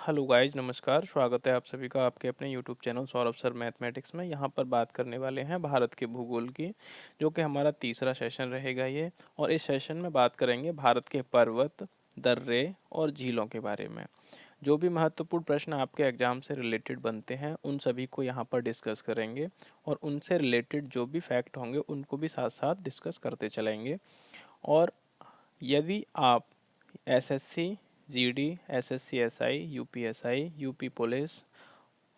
Hello guys, नमस्कार। स्वागत है आप सभी का आपके अपने YouTube channel Saurabh sir mathematics में। यहाँ पर बात करने वाले हैं भारत के भूगोल की, जो कि हमारा तीसरा सेशन रहेगा ये। और इस सेशन में बात करेंगे भारत के पर्वत, दर्रे और झीलों के बारे में। जो भी महत्वपूर्ण प्रश्न आपके एग्जाम से रिलेटेड बनते हैं उन सभी को यहाँ पर डिस्कस करेंगे, और उनसे रिलेटेड जो भी फैक्ट होंगे उनको भी साथ साथ डिस्कस करते चलेंगे। और यदि आप SSC, GD, SSC SI, UPSI, UP police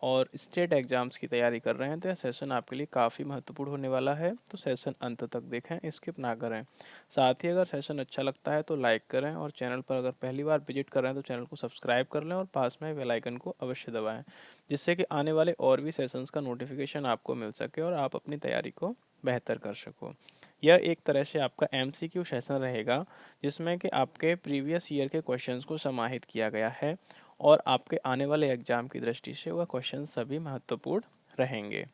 और स्टेट एग्जाम्स की तैयारी कर रहे हैं तो यह सेशन आपके लिए काफ़ी महत्वपूर्ण होने वाला है। तो सेशन अंत तक देखें, स्किप ना करें। साथ ही अगर सेशन अच्छा लगता है तो लाइक करें, और चैनल पर अगर पहली बार विजिट कर रहे हैं तो चैनल को सब्सक्राइब कर लें और पास में बेल आइकन को अवश्य दबाएं, जिससे कि आने वाले और भी सेशंस का नोटिफिकेशन आपको मिल सके और आप अपनी तैयारी को बेहतर कर सको। यह एक तरह से आपका एमसीक्यू सेशन रहेगा, जिसमें कि आपके प्रीवियस ईयर के क्वेश्चंस को समाहित किया गया है, और आपके आने वाले एग्जाम की दृष्टि से वह क्वेश्चन सभी महत्वपूर्ण रहेंगे।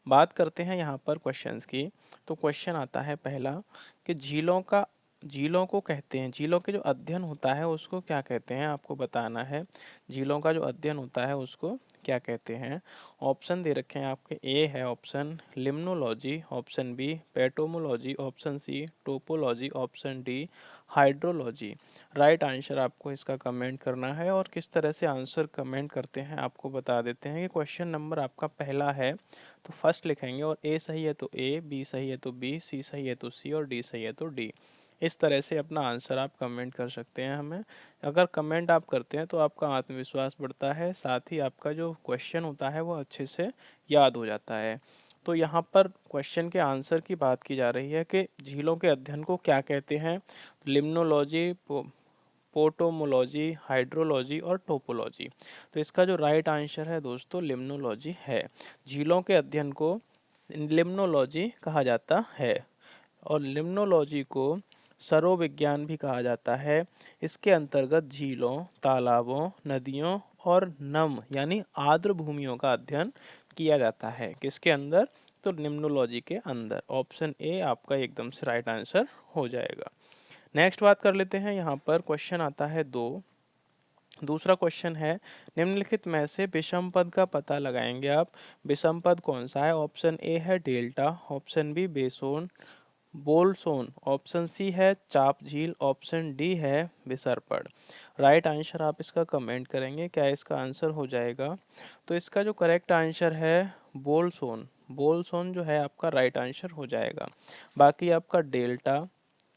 बात करते हैं यहाँ पर क्वेश्चंस की। तो क्वेश्चन आता है पहला कि झीलों को कहते हैं, झीलों के जो अध्ययन होता है उसको क्या कहते हैं, आपको बताना है। झीलों का जो अध्ययन होता है उसको क्या कहते हैं। ऑप्शन दे रखे हैं आपके। ए है option limnology, option B potamology, option C topology, option D hydrology. Right answer आपको इसका कमेंट करना है, और किस तरह से आंसर कमेंट करते हैं आपको बता देते हैं कि क्वेश्चन नंबर आपका पहला है तो फर्स्ट लिखेंगे, और ए सही है तो ए, बी सही है तो बी, सी सही है तो सी और डी सही है तो डी। इस तरह से अपना आंसर आप कमेंट कर सकते हैं हमें। अगर कमेंट आप करते हैं तो आपका आत्मविश्वास बढ़ता है, साथ ही आपका जो क्वेश्चन होता है वो अच्छे से याद हो जाता है। तो यहाँ पर क्वेश्चन के आंसर की बात की जा रही है कि झीलों के अध्ययन को क्या कहते हैं। लिम्नोलॉजी, पोटोमोलॉजी, हाइड्रोलॉजी और टोपोलॉजी। तो इसका जो राइट आंसर है दोस्तों लिम्नोलॉजी है। झीलों के अध्ययन को लिम्नोलॉजी कहा जाता है, और लिम्नोलॉजी को सरोविज्ञान भी कहा जाता है। इसके अंतर्गत झीलों, तालाबों, नदियों और नम यानी आर्द्र भूमियों का अध्ययन किया जाता है। किसके अंदर? तो लिम्नोलॉजी के अंदर। ऑप्शन ए आपका एकदम से राइट आंसर हो जाएगा। नेक्स्ट बात कर लेते हैं। यहाँ पर क्वेश्चन आता है दूसरा क्वेश्चन है, निम्नलिखित में से विषम पद का पता लगाएंगे आप। विषम पद कौन सा है? ऑप्शन ए है डेल्टा, ऑप्शन बी बेसोन बोलसोन, ऑप्शन सी है चाप झील, ऑप्शन डी है विसर्पण। राइट आंसर आप इसका कमेंट करेंगे, क्या इसका आंसर हो जाएगा? तो इसका जो करेक्ट आंसर है बोलसोन, बोलसोन जो है आपका राइट आंसर हो जाएगा। बाकी आपका डेल्टा,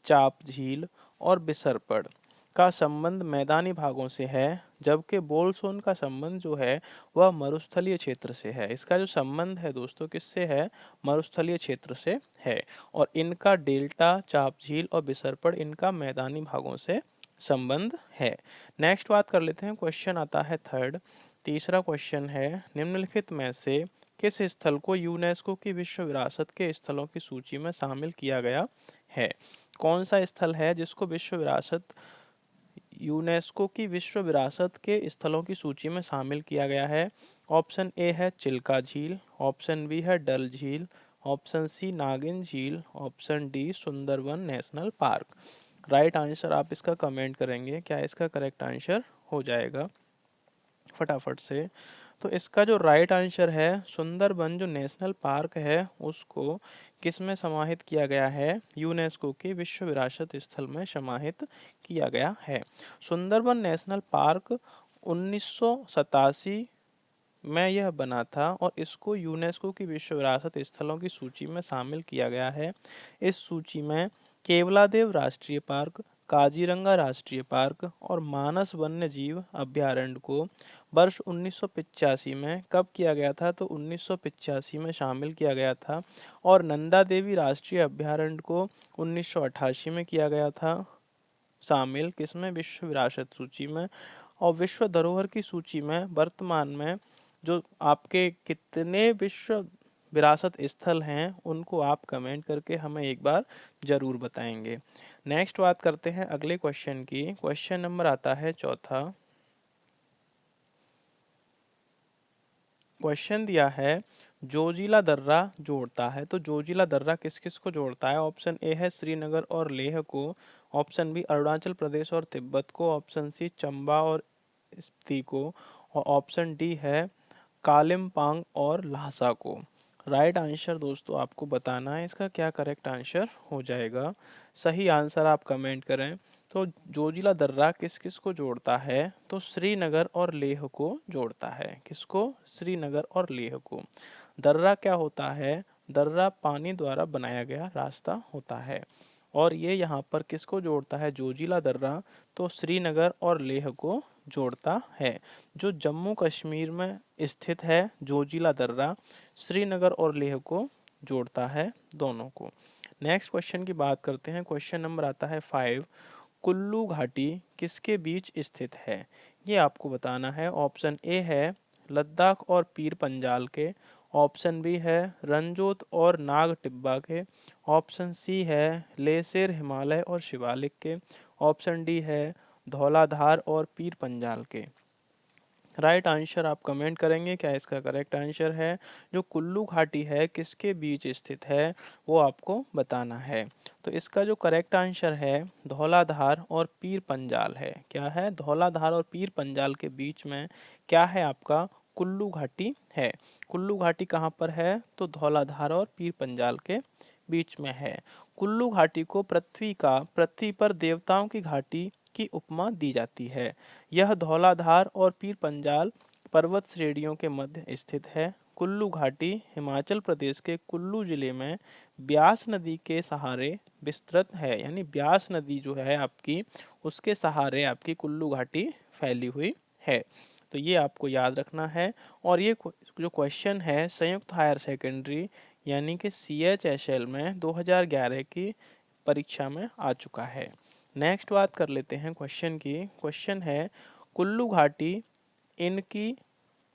चाप झील और विसर्पण का संबंध मैदानी भागों से है, जबकि बोलसोन का संबंध जो है वह मरुस्थलीय क्षेत्र से है। इसका जो संबंध है दोस्तों किससे है? मरुस्थलीय क्षेत्र से है। और इनका डेल्टा, चाप झील और विसर्पण इनका मैदानी भागों से संबंध है। नेक्स्ट बात कर लेते हैं। क्वेश्चन आता है थर्ड। तीसरा क्वेश्चन है, निम्नलिखित में से किस स्थल को यूनेस्को की विश्व विरासत के स्थलों की सूची में शामिल किया गया है? कौन सा स्थल है जिसको यूनेस्को की विश्व विरासत के स्थलों की सूची में शामिल किया गया है? ऑप्शन ए है चिल्का झील, ऑप्शन बी है डल झील, ऑप्शन सी नागिन झील, option D Sundarban national park. Right answer आप इसका कमेंट करेंगे, क्या इसका करेक्ट आंसर हो जाएगा फटाफट से। तो इसका जो राइट आंसर है सुंदरबन जो नेशनल पार्क है उसको किस में समाहित किया गया है? यूनेस्को के विश्व विरासत स्थल में समाहित किया गया है। सुंदरबन नेशनल पार्क 1987 में यह बना था, और इसको यूनेस्को की विश्व विरासत स्थलों की सूची में शामिल किया गया है। इस सूची में केवलादेव राष्ट्रीय पार्क, काजीरंगा राष्ट्रीय पार्क और मानस वन्य जीव अभ्यारण्य को वर्ष 1985 में कब किया गया था? तो 1985 में शामिल किया गया था। और नंदा देवी राष्ट्रीय अभ्यारण्य को 1988 में किया गया था शामिल, किसमें? विश्व विरासत सूची में। और विश्व धरोहर की सूची में वर्तमान में जो आपके कितने विश्व विरासत स्थल हैं उनको आप कमेंट करके हमें एक बार जरूर बताएंगे। नेक्स्ट बात करते हैं अगले क्वेश्चन की। क्वेश्चन नंबर आता है चौथा। क्वेश्चन दिया है जोजिला दर्रा जोड़ता है। तो जोजिला दर्रा किस किस को जोड़ता है? ऑप्शन ए है श्रीनगर और लेह को, ऑप्शन बी अरुणाचल प्रदेश और तिब्बत को, ऑप्शन सी चंबा और स्पीति को, और ऑप्शन डी है कालिम्पोंग और ल्हासा को। राइट आंसर दोस्तों आपको बताना है, इसका क्या करेक्ट आंसर हो जाएगा। सही आंसर आप कमेंट करें। तो जोजिला दर्रा किस किस को जोड़ता है, तो श्रीनगर और लेह को जोड़ता है। किसको? श्रीनगर और लेह को। दर्रा क्या होता है? दर्रा पानी द्वारा बनाया गया रास्ता होता है। और ये यहाँ पर किसको जोड़ता है? जोजिला दर्रा तो श्रीनगर और लेह को जोड़ता है। जो जम्मू कश्मीर में स्थित है जोजिला दर्रा, श्रीनगर और लेह को जोड़ता है, दोनों को। नेक्स्ट क्वेश्चन की बात करते हैं। क्वेश्चन नंबर आता है 5। कुल्लू घाटी किसके बीच स्थित है? ये आपको बताना है। ऑप्शन ए है लद्दाख और पीर पंजाल के, ऑप्शन बी है रंजोत और नाग टिब्बा के, ऑप्शन सी है लेसेर हिमालय और शिवालिक के, ऑप्शन डी है धौलाधार और पीर पंजाल के। राइट आंसर आप कमेंट करेंगे क्या इसका करेक्ट आंसर है। जो कुल्लू घाटी है किसके बीच स्थित है वो आपको बताना है। तो इसका जो करेक्ट आंसर है धौलाधार और पीर पंजाल है। क्या है? धौलाधार और पीर पंजाल के बीच में क्या है आपका? कुल्लू घाटी है। कुल्लू घाटी कहाँ पर है? तो धौलाधार और पीर पंजाल के बीच में है। कुल्लू घाटी को पृथ्वी पर देवताओं की घाटी की उपमा दी जाती है। यह धौलाधार और पीर पंजाल पर्वत श्रेणियों के मध्य स्थित है। कुल्लू घाटी हिमाचल प्रदेश के कुल्लू जिले में ब्यास नदी के सहारे विस्तृत है। यानी ब्यास नदी जो है आपकी, उसके सहारे आपकी कुल्लू घाटी फैली हुई है। तो ये आपको याद रखना है। और ये जो क्वेश्चन है संयुक्त हायर सेकेंडरी यानी कि CHSL में 2011 की परीक्षा में आ चुका है। नेक्स्ट बात कर लेते हैं क्वेश्चन की। क्वेश्चन है कुल्लू घाटी इनकी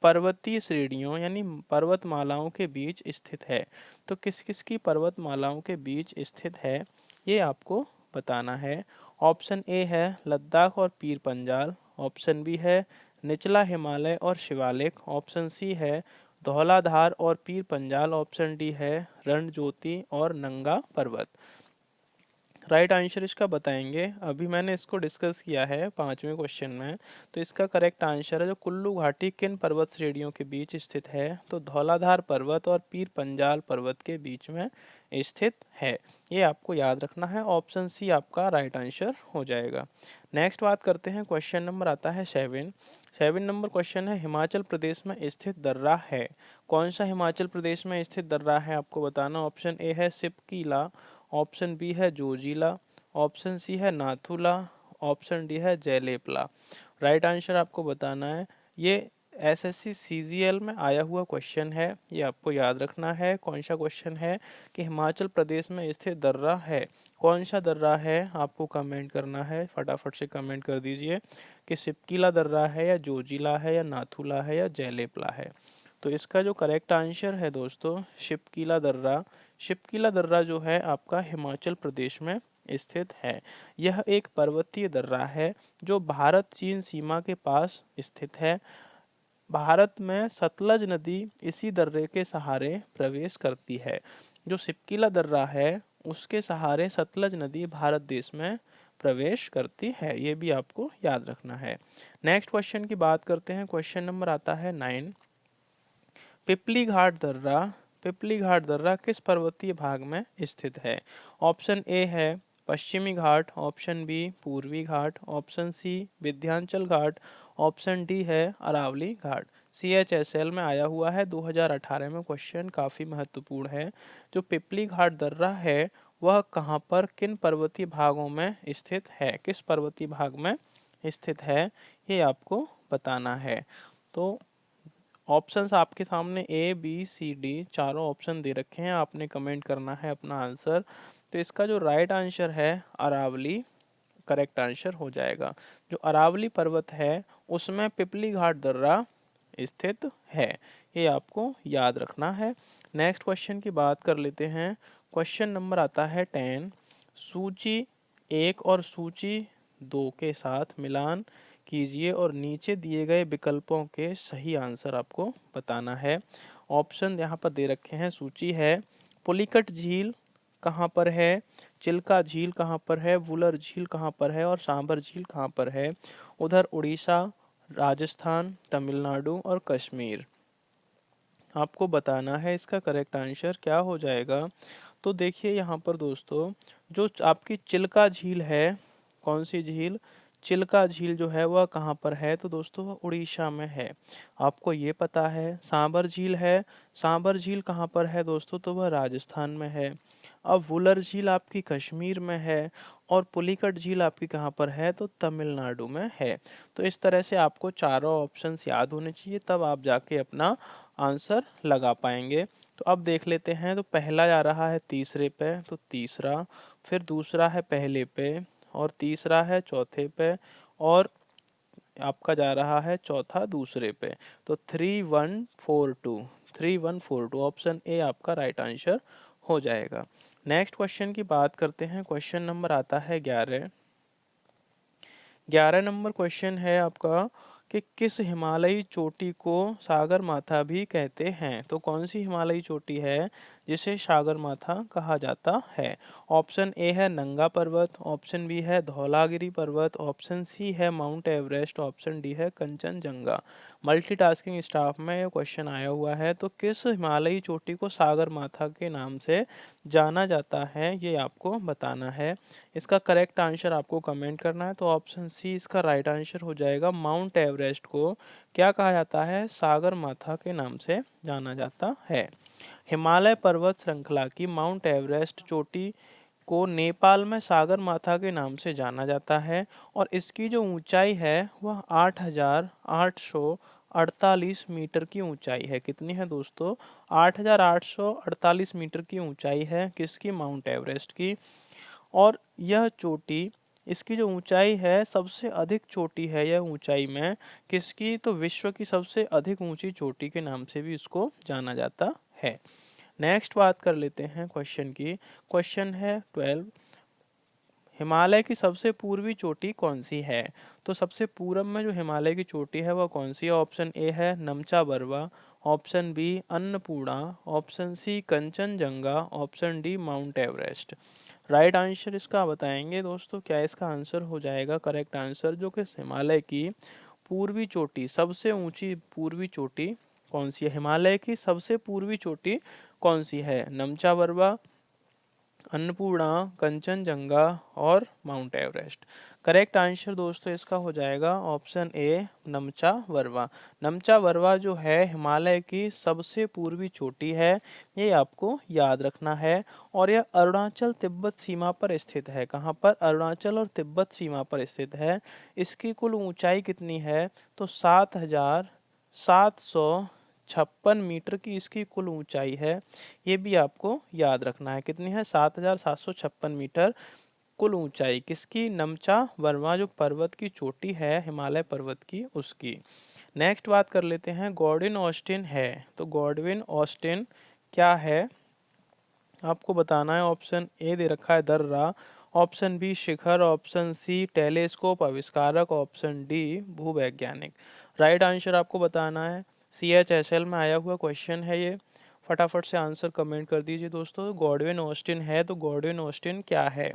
पर्वतीय श्रेणियों यानी पर्वतमालाओं के बीच स्थित है। तो किस किस की पर्वतमालाओं के बीच स्थित है ये आपको बताना है। ऑप्शन ए है लद्दाख और पीर पंजाल, ऑप्शन बी है निचला हिमालय और शिवालिक, ऑप्शन सी है धौलाधार और पीर पंजाल, ऑप्शन डी है रणज्योति और नंगा पर्वत। राइट आंसर इसका बताएंगे। अभी मैंने इसको डिस्कस किया है 5वें क्वेश्चन में। तो इसका करेक्ट आंसर है जो कुल्लू घाटी किन पर्वत श्रेणियों के बीच स्थित है, तो धौलाधार पर्वत और पीर पंजाल पर्वत के बीच में स्थित है। ये आपको याद रखना है। ऑप्शन सी आपका राइट आंसर हो जाएगा। नेक्स्ट बात करते हैं। क्वेश्चन नंबर आता है 7 नंबर क्वेश्चन है हिमाचल प्रदेश में स्थित दर्रा है। कौन सा हिमाचल प्रदेश में स्थित दर्रा है आपको बताना। ऑप्शन ए है सिपकीला, ऑप्शन बी है जोजिला, ऑप्शन सी है नाथुला, ऑप्शन डी है जयलेपला। राइट आंसर आपको बताना है। ये SSC CGL में आया हुआ क्वेश्चन है, ये आपको याद रखना है। कौन सा क्वेश्चन है कि हिमाचल प्रदेश में स्थित दर्रा है, कौन सा दर्रा है आपको कमेंट करना है। फटाफट से कमेंट कर दीजिए कि सिपकीला दर्रा है या जोजिला है या नाथुला है या जयलेपला है। तो इसका जो करेक्ट आंसर है दोस्तों शिपकीला दर्रा। शिपकीला दर्रा जो है आपका हिमाचल प्रदेश में स्थित है। यह एक पर्वतीय दर्रा है जो भारत चीन सीमा के पास स्थित है। भारत में सतलज नदी इसी दर्रे के सहारे प्रवेश करती है। जो सिपकीला दर्रा है उसके सहारे सतलज नदी भारत देश में प्रवेश करती है। ये भी आपको याद रखना है। नेक्स्ट क्वेश्चन की बात करते हैं। क्वेश्चन नंबर आता है 9। पिपली घाट दर्रा किस पर्वतीय भाग में स्थित है। ऑप्शन ए है पश्चिमी घाट, ऑप्शन बी पूर्वी घाट, ऑप्शन सी विंध्याचल घाट, ऑप्शन डी है अरावली घाट। CHSL में आया हुआ है 2018 में क्वेश्चन, काफ़ी महत्वपूर्ण है। जो पिपली घाट दर्रा है वह कहाँ पर किन पर्वतीय भागों में स्थित है, किस पर्वतीय भाग में स्थित है ये आपको बताना है। तो ऑप्शंस आपके सामने A B C D चारों ऑप्शन दे रखे हैं, आपने कमेंट करना है अपना आंसर। तो इसका जो राइट आंसर है अरावली करेक्ट आंसर हो जाएगा। जो अरावली पर्वत है उसमें पिपली घाट दर्रा स्थित है, ये आपको याद रखना है। नेक्स्ट क्वेश्चन की बात कर लेते हैं। क्वेश्चन नंबर आता है 10। सूची 1 और सूची 2 के साथ मिलान कीजिए और नीचे दिए गए विकल्पों के सही आंसर आपको बताना है। ऑप्शन यहाँ पर दे रखे हैं। सूची है पुलिकट झील कहाँ पर है, चिल्का झील कहाँ पर है, वुलर झील कहाँ पर है और सांबर झील कहाँ पर है। उधर उड़ीसा, राजस्थान, तमिलनाडु और कश्मीर। आपको बताना है इसका करेक्ट आंसर क्या हो जाएगा। तो देखिए यहाँ पर दोस्तों, जो आपकी चिल्का झील है, कौन सी झील, चिल्का झील जो है वह कहाँ पर है, तो दोस्तों वह उड़ीसा में है। आपको ये पता है सांबर झील है, सांबर झील कहाँ पर है दोस्तों, तो वह राजस्थान में है। अब वुलर झील आपकी कश्मीर में है, और पुलिकट झील आपकी कहाँ पर है, तो तमिलनाडु में है। तो इस तरह से आपको चारों ऑप्शंस याद होने चाहिए, तब आप जाके अपना आंसर लगा पाएंगे। तो अब देख लेते हैं, तो पहला जा रहा है तीसरे पे, तो तीसरा, फिर दूसरा है पहले पे, और तीसरा है चौथे पे, और आपका जा रहा है चौथा दूसरे पे। तो 3142, 3142 ऑप्शन ए आपका राइट आंसर हो जाएगा। नेक्स्ट क्वेश्चन की बात करते हैं। क्वेश्चन नंबर आता है 11। 11 नंबर क्वेश्चन है आपका कि किस हिमालयी चोटी को सागरमाथा भी कहते हैं। तो कौन सी हिमालयी चोटी है जिसे सागरमाथा कहा जाता है। ऑप्शन ए है नंगा पर्वत, ऑप्शन बी है धौलागिरी पर्वत, ऑप्शन सी है माउंट एवरेस्ट, ऑप्शन डी है कंचनजंगा। मल्टीटास्किंग स्टाफ में ये क्वेश्चन आया हुआ है। तो किस हिमालयी चोटी को सागरमाथा के नाम से जाना जाता है, ये आपको बताना है। इसका करेक्ट आंसर आपको कमेंट करना है। तो ऑप्शन सी इसका राइट आंसर हो जाएगा। माउंट एवरेस्ट को क्या कहा जाता है, सागरमाथा के नाम से जाना जाता है। हिमालय पर्वत श्रृंखला की माउंट एवरेस्ट चोटी को नेपाल में सागरमाथा के नाम से जाना जाता है, और इसकी जो ऊंचाई है वह 8,848 मीटर की ऊंचाई है। कितनी है दोस्तों, 8,848 मीटर की ऊंचाई है किसकी, माउंट एवरेस्ट की। और यह चोटी, इसकी जो ऊंचाई है सबसे अधिक चोटी है यह ऊंचाई में किसकी, तो विश्व की सबसे अधिक ऊंची चोटी के नाम से भी इसको जाना जाता है। नेक्स्ट बात कर लेते हैं क्वेश्चन की। क्वेश्चन है 12। हिमालय की सबसे पूर्वी चोटी कौन सी है। तो सबसे पूर्व में जो हिमालय की चोटी है वह कौन सी है। ऑप्शन ए है Namcha Barwa, option B Annapurna, option C Kanchenjunga, option D mount Everest. Right answer इसका बताएंगे दोस्तों, क्या इसका आंसर हो जाएगा करेक्ट आंसर, जो कि हिमालय की पूर्वी चोटी, सबसे ऊंची पूर्वी चोटी कौन सी है। हिमालय की सबसे पूर्वी चोटी कौन सी है, नमचा बरवा, अन्नपूर्णा, कंचनजंगा और माउंट एवरेस्ट। करेक्ट आंसर दोस्तों इसका हो जाएगा ऑप्शन ए नमचा बरवा। नमचा बरवा जो है हिमालय की सबसे पूर्वी चोटी है, ये आपको याद रखना है। और यह अरुणाचल तिब्बत सीमा पर स्थित है। कहाँ पर, अरुणाचल और तिब्बत सीमा पर स्थित है। इसकी कुल ऊंचाई कितनी है, तो 7,756 मीटर की इसकी कुल ऊंचाई है। ये भी आपको याद रखना है, कितनी है, 7,756 मीटर कुल ऊंचाई किसकी, नमचा वर्मा जो पर्वत की चोटी है हिमालय पर्वत की, उसकी। नेक्स्ट बात कर लेते हैं गॉडविन ऑस्टिन है। तो गॉडविन ऑस्टिन क्या है आपको बताना है। ऑप्शन ए दे रखा है दर्रा, ऑप्शन बी शिखर, ऑप्शन सी टेलीस्कोप आविष्कारक, ऑप्शन डी भूवैज्ञानिक। राइट आंसर आपको बताना है। CHSL में आया हुआ क्वेश्चन है ये, फटाफट से आंसर कमेंट कर दीजिए दोस्तों। गॉडविन ऑस्टिन है, तो गॉडविन ऑस्टिन क्या है।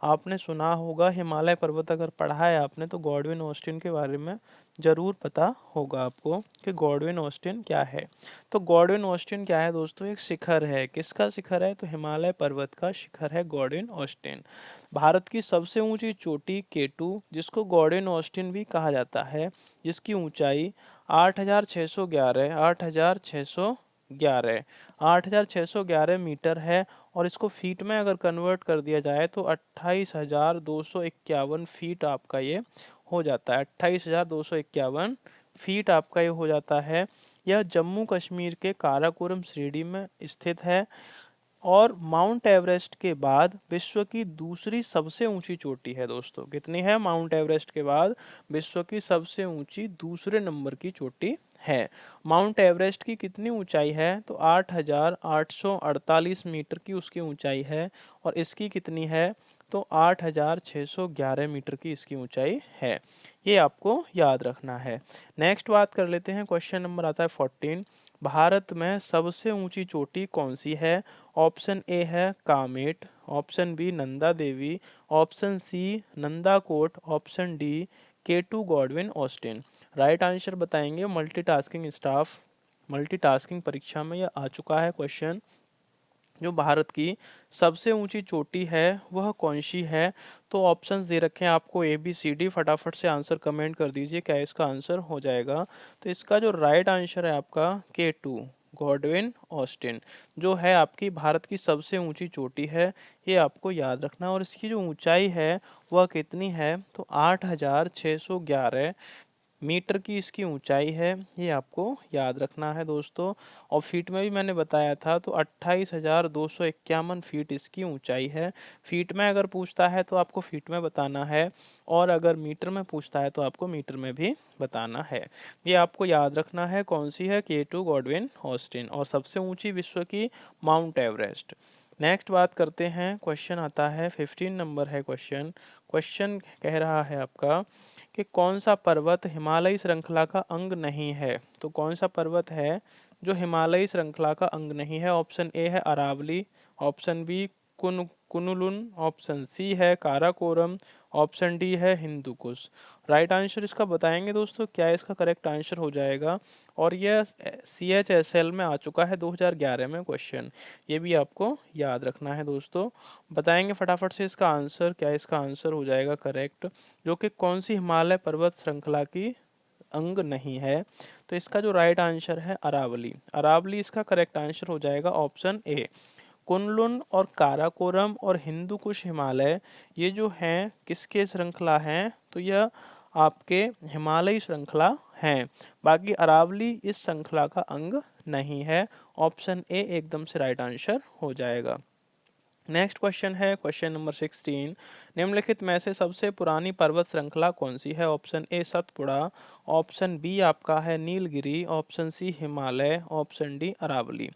आपने सुना होगा हिमालय पर्वत, अगर पढ़ा है आपने तो गॉडविन ऑस्टिन के बारे में ज़रूर पता होगा आपको कि गॉडविन ऑस्टिन क्या है। तो गॉडविन ऑस्टिन क्या है दोस्तों, एक शिखर है। किसका शिखर है, तो हिमालय पर्वत का शिखर है गॉडविन ऑस्टिन। भारत की सबसे ऊंची चोटी केटू, जिसको गॉडविन ऑस्टिन भी कहा जाता है, जिसकी ऊंचाई 8,611 8,611 8,611 मीटर है। और इसको फीट में अगर कन्वर्ट कर दिया जाए तो 28,251 फीट आपका ये हो जाता है। 28,251 फीट आपका ये हो जाता है। यह जम्मू कश्मीर के काराकोरम श्रेणी में स्थित है, और माउंट एवरेस्ट के बाद विश्व की दूसरी सबसे ऊंची चोटी है दोस्तों। कितनी है, माउंट एवरेस्ट के बाद विश्व की सबसे ऊंची दूसरे नंबर की चोटी है। माउंट एवरेस्ट की कितनी ऊंचाई है, तो 8,848 मीटर की उसकी ऊंचाई है, और इसकी कितनी है, तो 8,611 मीटर की इसकी ऊंचाई है। ये आपको याद रखना है। नेक्स्ट बात कर लेते हैं, क्वेश्चन नंबर आता है 14। भारत में सबसे ऊंची चोटी कौन सी है। ऑप्शन ए है Kamet, option B Nanda Devi, option C Nanda Kot, option D K two Godwin Austen. Right answer बताएंगे मल्टीटास्किंग स्टाफ। मल्टीटास्किंग परीक्षा में यह आ चुका है क्वेश्चन। जो भारत की सबसे ऊंची चोटी है वह कौन सी है? तो ऑप्शंस दे रखे हैं आपको ए बी सी डी, फटाफट से आंसर कमेंट कर दीजिए क्या इसका आंसर हो जाएगा। तो इसका जो राइट आंसर है आपका K2 गॉडविन ऑस्टिन, जो है आपकी भारत की सबसे ऊंची चोटी है। ये आपको याद रखना है। और इसकी जो ऊंचाई है वह कितनी है? तो 8611 मीटर की इसकी ऊंचाई है। ये आपको याद रखना है दोस्तों। और फीट में भी मैंने बताया था, तो 28,251 फीट इसकी ऊंचाई है। फीट में अगर पूछता है तो आपको फीट में बताना है, और अगर मीटर में पूछता है तो आपको मीटर में भी बताना है। ये आपको याद रखना है। कौन सी है? K2 Godwin Austen. और सबसे ऊंची विश्व की माउंट एवरेस्ट। नेक्स्ट बात करते हैं। क्वेश्चन आता है 15 नंबर है क्वेश्चन। क्वेश्चन कह रहा है आपका कि कौन सा पर्वत हिमालयी श्रृंखला का अंग नहीं है? तो कौन सा पर्वत है जो हिमालयी श्रृंखला का अंग नहीं है? ऑप्शन ए है Aravalli, option B Kunlun, option C है काराकोरम, ऑप्शन डी है हिंदुकुश। राइट आंसर इसका बताएंगे दोस्तों, क्या इसका करेक्ट आंसर हो जाएगा। और यह CHSL में आ चुका है 2011 में क्वेश्चन। ये भी आपको याद रखना है दोस्तों। बताएंगे फटाफट से इसका आंसर, क्या इसका आंसर हो जाएगा करेक्ट, जो कि कौन सी हिमालय पर्वत श्रृंखला की अंग नहीं है? तो इसका जो राइट आंसर है अरावली। अरावली इसका करेक्ट आंसर हो जाएगा ऑप्शन ए। कुनलुन और काराकोरम और हिंदू कुश हिमालय, ये जो हैं किसके श्रृंखला हैं? तो यह आपके हिमालयी श्रृंखला हैं। बाकी अरावली इस श्रृंखला का अंग नहीं है। ऑप्शन ए एकदम से राइट आंसर हो जाएगा। नेक्स्ट क्वेश्चन है क्वेश्चन नंबर 16। निम्नलिखित में से सबसे पुरानी पर्वत श्रृंखला कौन सी है? Option A Satpura, option B आपका है Nilgiri, option C Himalaya, option D Aravalli.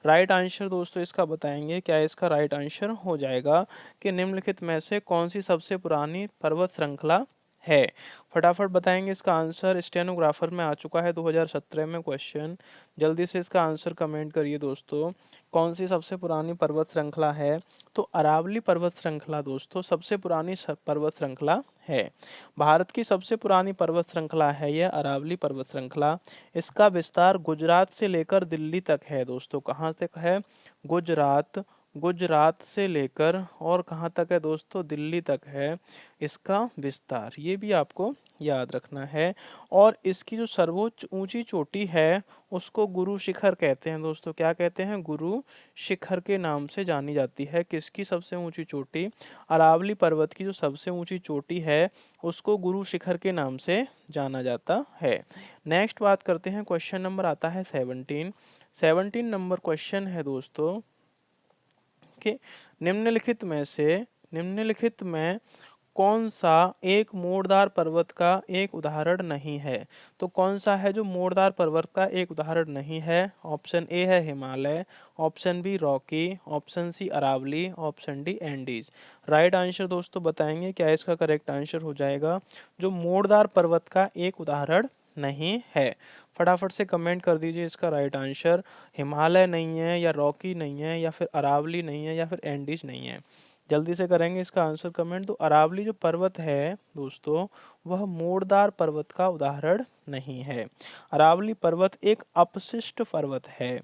Right answer दोस्तों इसका बताएंगे, क्या इसका राइट आंसर हो जाएगा कि निम्नलिखित में से कौन सी सबसे पुरानी पर्वत श्रृंखला है? फटाफट बताएंगे इसका आंसर। स्टेनोग्राफर में आ चुका है 2017 में क्वेश्चन। जल्दी से इसका आंसर कमेंट करिए दोस्तों। कौन सी सबसे पुरानी पर्वत श्रृंखला है? तो अरावली पर्वत श्रृंखला दोस्तों सबसे पुरानी पर्वत श्रृंखला है। भारत की सबसे पुरानी पर्वत श्रृंखला है यह अरावली पर्वत श्रृंखला। इसका विस्तार गुजरात से लेकर दिल्ली तक है दोस्तों। कहाँ तक है? गुजरात। गुजरात से लेकर और कहाँ तक है दोस्तों? दिल्ली तक है इसका विस्तार। ये भी आपको याद रखना है। और इसकी जो सर्वोच्च ऊंची चोटी है उसको गुरु शिखर कहते हैं दोस्तों। क्या कहते हैं? गुरु शिखर के नाम से जानी जाती है। किसकी सबसे ऊंची चोटी? अरावली पर्वत की जो सबसे ऊंची चोटी है उसको गुरु शिखर के नाम से जाना जाता है। नेक्स्ट बात करते हैं। क्वेश्चन नंबर आता है 17। 17 नंबर क्वेश्चन है दोस्तों कि निम्नलिखित में कौन सा एक मोड़दार पर्वत का एक उदाहरण नहीं है? तो कौन सा है जो मोड़दार पर्वत का एक उदाहरण नहीं है? ऑप्शन ए है Himalaya, option B Rocky, option C Aravalli, option D Andes. Right answer दोस्तों बताएंगे, क्या इसका करेक्ट आंसर हो जाएगा जो मोड़दार पर्वत का एक उदाहरण नहीं है? फटाफट से कमेंट कर दीजिए इसका राइट आंसर। हिमालय नहीं है, या रॉकी नहीं है, या फिर अरावली नहीं है, या फिर एंडीज नहीं है। जल्दी से करेंगे इसका आंसर कमेंट। तो अरावली जो पर्वत है दोस्तों वह मोड़दार पर्वत का उदाहरण नहीं है। अरावली पर्वत एक अपशिष्ट पर्वत है।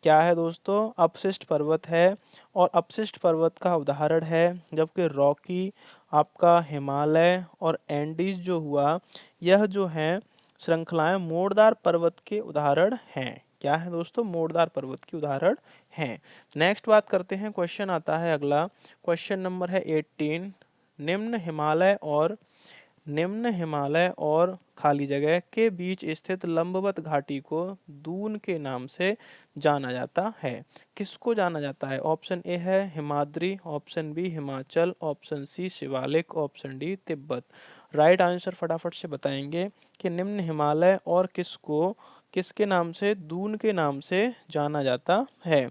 क्या है दोस्तों? अपशिष्ट पर्वत है। और अपशिष्ट पर्वत का उदाहरण है, जबकि रॉकी, आपका हिमालय और एंडीज जो हुआ, यह जो है श्रृंखलाएं मोड़दार पर्वत के उदाहरण हैं। क्या है दोस्तों? मोड़दार पर्वत की उदाहरण हैं। नेक्स्ट बात करते हैं। क्वेश्चन आता है अगला। क्वेश्चन नंबर है 18। निम्न हिमालय और खाली जगह के बीच स्थित लंबवत घाटी को दून के नाम से जाना जाता है। किसको जाना जाता है? ऑप्शन ए है Himadri, option B Himachal, option C Shivalik, option D Tibet. Right answer फटाफट से बताएंगे कि निम्न हिमालय और किसके नाम से, दून के नाम से जाना जाता है।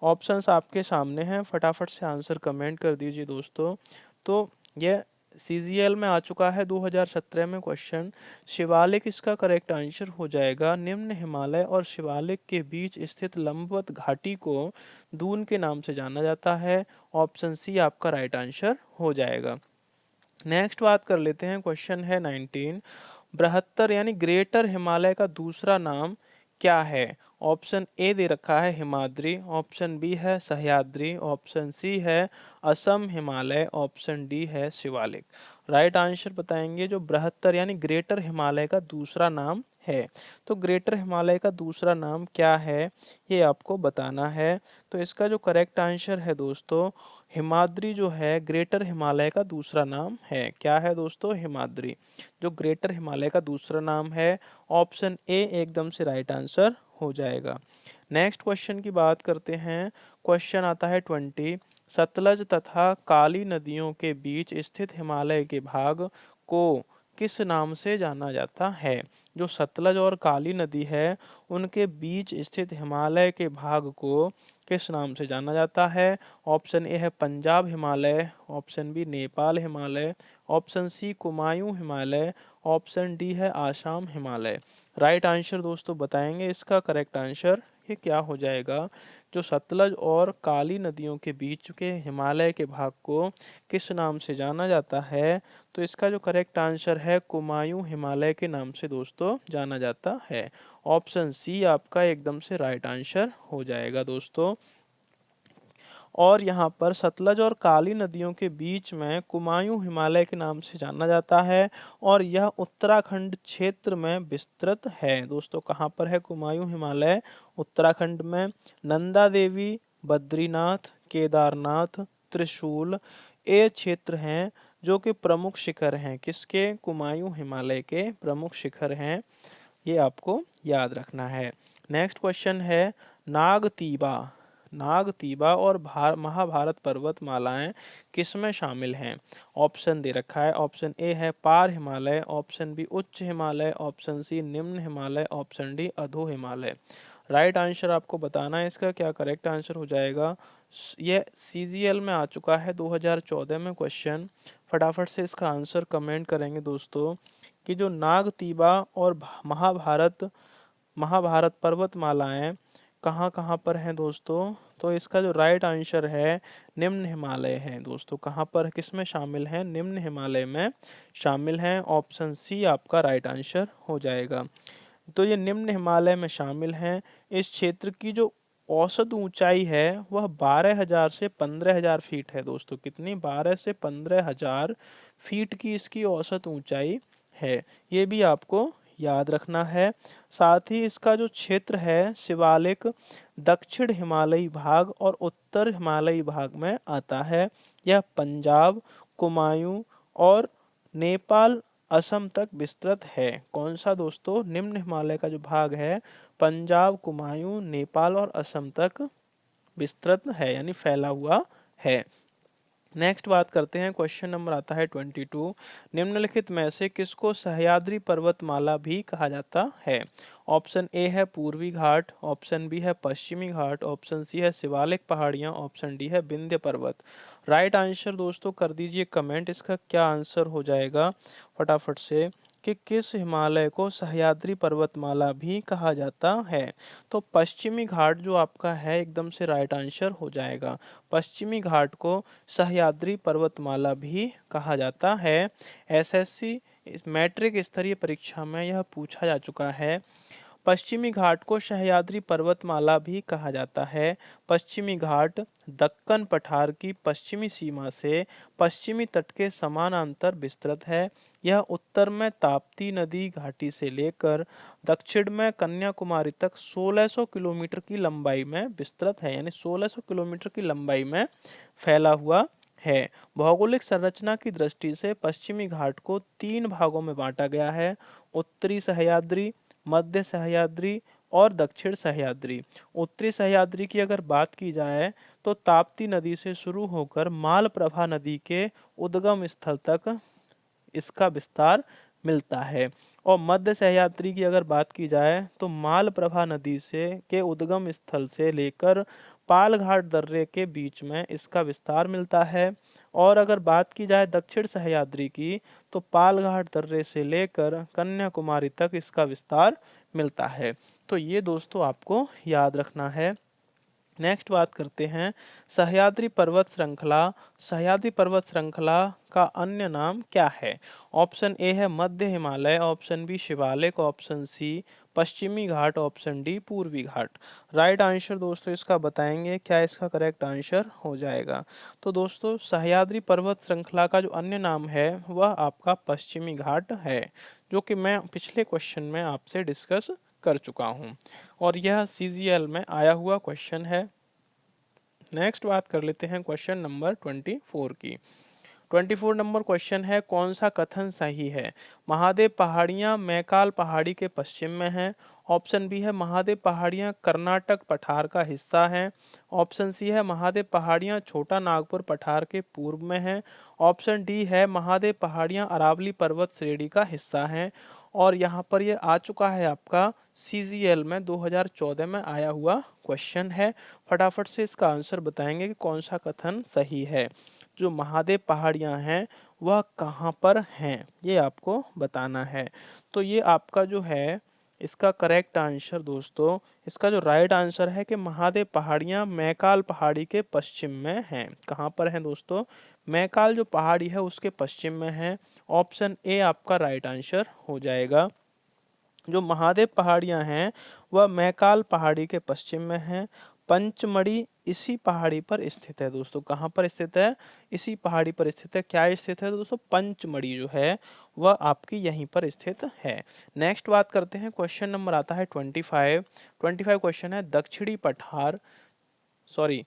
ऑप्शंस आपके सामने हैं, फटाफट से आंसर कमेंट कर दीजिए दोस्तों। तो यह CGL में आ चुका है 2017 में क्वेश्चन। शिवालिक इसका करेक्ट आंसर हो जाएगा। निम्न हिमालय और शिवालिक के बीच स्थित लंबवत घाटी को दून के नाम से जाना जाता है। ऑप्शन सी आपका राइट आंसर हो जाएगा। नेक्स्ट बात कर लेते हैं। क्वेश्चन है 19। बृहत्तर यानी ग्रेटर हिमालय का दूसरा नाम क्या है? ऑप्शन ए दे रखा है हिमाद्री, ऑप्शन बी है सह्याद्री, ऑप्शन सी है असम हिमालय, ऑप्शन डी है शिवालिक। राइट आंसर बताएंगे जो बृहत्तर यानी ग्रेटर हिमालय का दूसरा नाम है। तो ग्रेटर हिमालय का दूसरा नाम क्या है, ये आपको बताना है। तो इसका जो करेक्ट आंसर है दोस्तों, हिमाद्री जो है ग्रेटर हिमालय का दूसरा नाम है। क्या है दोस्तों? हिमाद्री जो ग्रेटर हिमालय का दूसरा नाम है। ऑप्शन ए एकदम से राइट आंसर हो जाएगा। नेक्स्ट क्वेश्चन की बात करते हैं। क्वेश्चन आता है 20। सतलज तथा काली नदियों के बीच स्थित हिमालय के भाग को किस नाम से जाना जाता है? जो सतलज और काली नदी है उनके बीच स्थित हिमालय के भाग को किस नाम से जाना जाता है? ऑप्शन ए है Punjab Himalaya, option B Nepal Himalaya, option C Kumaon Himalaya, option D है आसाम हिमालय। राइट आंसर दोस्तों बताएंगे इसका करेक्ट आंसर ये क्या हो जाएगा? जो सतलज और काली नदियों के बीच के हिमालय के भाग को किस नाम से जाना जाता है? तो इसका जो करेक्ट आंसर है कुमायूं हिमालय के नाम से दोस्तों जाना जाता है। ऑप्शन सी आपका एकदम से राइट आंसर हो जाएगा दोस्तों। और यहाँ पर सतलज और काली नदियों के बीच में कुमायूं हिमालय के नाम से जाना जाता है और यह उत्तराखंड क्षेत्र में विस्तृत है। दोस्तों कहाँ पर है कुमायूं हिमालय? उत्तराखंड में। नंदा देवी, बद्रीनाथ, केदारनाथ, त्रिशूल ये क्षेत्र हैं जो कि प्रमुख शिखर हैं। किसके? कुमायूं हिमालय के प्रमुख शिखर हैं। ये आपको याद रखना है। नेक्स्ट क्वेश्चन है नागतीबा। नागतीबा और महाभारत पर्वतमालाएं किसमें शामिल हैं? ऑप्शन दे रखा है। ऑप्शन ए है पार हिमालय, ऑप्शन बी उच्च हिमालय, ऑप्शन सी निम्न हिमालय, ऑप्शन डी अधो हिमालय। राइट आंसर आपको बताना है इसका क्या करेक्ट आंसर हो जाएगा। ये सीजीएल में आ चुका है 2014 में क्वेश्चन। फटाफट से इसका आंसर कमेंट करेंगे दोस्तों कि जो नागतीबा और महाभारत महाभारत पर्वतमालाएं कहाँ कहाँ पर हैं दोस्तों? तो इसका जो राइट आंसर है निम्न हिमालय है दोस्तों। कहाँ पर किस में शामिल है? निम्न हिमालय में शामिल हैं। ऑप्शन सी आपका राइट आंसर हो जाएगा। तो ये निम्न हिमालय में शामिल हैं। इस क्षेत्र की जो औसत ऊंचाई है वह 12,000 से 15,000 फीट है दोस्तों। कितनी? 12 से 15,000 फीट की इसकी औसत ऊंचाई है। ये भी आपको याद रखना है। साथ ही इसका जो क्षेत्र है शिवालिक दक्षिण हिमालयी भाग और उत्तर हिमालयी भाग में आता है। यह पंजाब, कुमायूं और नेपाल, असम तक विस्तृत है। कौन सा दोस्तों? निम्न हिमालय का जो भाग है पंजाब, कुमायूं, नेपाल और असम तक विस्तृत है यानी फैला हुआ है। नेक्स्ट बात करते हैं। क्वेश्चन नंबर आता है 22। निम्नलिखित में से किसको सह्याद्री पर्वतमाला भी कहा जाता है? ऑप्शन ए है पूर्वी घाट, ऑप्शन बी है पश्चिमी घाट, ऑप्शन सी है शिवालिक पहाड़ियां, ऑप्शन डी है विंध्य पर्वत। राइट आंसर दोस्तों कर दीजिए कमेंट इसका क्या आंसर हो जाएगा फटाफट से कि किस हिमालय को सह्याद्री पर्वतमाला भी कहा जाता है? तो पश्चिमी घाट जो आपका है एकदम से राइट आंसर हो जाएगा। पश्चिमी घाट को सह्याद्री पर्वतमाला भी कहा जाता है। एसएससी इस मैट्रिक स्तरीय परीक्षा में यह पूछा जा चुका है। पश्चिमी घाट को सह्याद्री पर्वतमाला भी कहा जाता है। पश्चिमी घाट दक्कन पठार की पश्चिमी सीमा से पश्चिमी तट के समानांतर विस्तृत है। यह उत्तर में ताप्ती नदी घाटी से लेकर दक्षिण में कन्याकुमारी तक 1600 किलोमीटर की लंबाई में विस्तृत है यानी 1600 किलोमीटर की लंबाई में फैला हुआ है। भौगोलिक संरचना की दृष्टि से पश्चिमी घाट को 3 भागों में बांटा गया है। उत्तरी सह्याद्री, मध्य सह्याद्री और दक्षिण सह्याद्री। उत्तरी सह्याद्री की अगर बात की जाए तो ताप्ती नदी से शुरू होकर मालप्रभा नदी के उद्गम स्थल तक इसका विस्तार मिलता है। और मध्य सह्याद्री की अगर बात की जाए तो मालप्रभा नदी से के उद्गम स्थल से लेकर पालघाट दर्रे के बीच में इसका विस्तार मिलता है। और अगर बात की जाए दक्षिण सह्याद्री की तो पालघाट दर्रे से लेकर कन्याकुमारी तक इसका विस्तार मिलता है। तो ये दोस्तों आपको याद रखना है। नेक्स्ट बात करते हैं सह्याद्री पर्वत श्रृंखला। सह्याद्री पर्वत श्रृंखला का अन्य नाम क्या है? ऑप्शन ए है मध्य Himalaya, option B Shivalik, option C पश्चिमी घाट, ऑप्शन डी पूर्वी घाट। राइट आंसर दोस्तों इसका बताएंगे, क्या इसका करेक्ट आंसर हो जाएगा? तो दोस्तों सह्याद्री पर्वत श्रृंखला का जो अन्य नाम है वह आपका पश्चिमी घाट है, जो कि मैं पिछले क्वेश्चन में आपसे डिस्कस कर चुका हूँ और यह सीजीएल में आया हुआ क्वेश्चन है। नेक्स्ट बात कर लेते हैं क्वेश्चन नंबर 24 की। 24 नंबर क्वेश्चन है कौन सा कथन सही है? महादेव पहाड़ियां मैकाल पहाड़ी के पश्चिम में हैं। ऑप्शन बी है महादेव पहाड़ियां कर्नाटक पठार का हिस्सा हैं। ऑप्शन सी है महादेव पहाड़ियां छोटा नागपुर पठार के पूर्व में हैं। ऑप्शन डी है महादेव पहाड़ियां अरावली पर्वत श्रेणी का हिस्सा हैं। और यहाँ पर ये आ चुका है आपका सीजीएल में 2014 में आया हुआ क्वेश्चन है। फटाफट से इसका आंसर बताएंगे कि कौन सा कथन सही है। जो महादेव पहाड़ियाँ हैं वह कहाँ पर हैं, ये आपको बताना है। तो ये आपका जो है इसका करेक्ट आंसर दोस्तों, इसका जो राइट आंसर है कि महादेव पहाड़ियाँ मैकाल पहाड़ी के पश्चिम में हैं। कहाँ पर हैं दोस्तों? मैकाल जो पहाड़ी है उसके पश्चिम में है। ऑप्शन ए आपका राइट आंसर हो जाएगा। जो महादेव पहाड़ियाँ हैं वह मैकाल पहाड़ी के पश्चिम में हैं। पंचमढ़ी इसी पहाड़ी पर स्थित है दोस्तों। कहाँ पर स्थित है? इसी पहाड़ी पर स्थित है। क्या स्थित है दोस्तों? पंचमढ़ी जो है वह आपकी यहीं पर स्थित है। नेक्स्ट बात करते हैं, क्वेश्चन नंबर आता है 25 क्वेश्चन है दक्षिणी पठार, सॉरी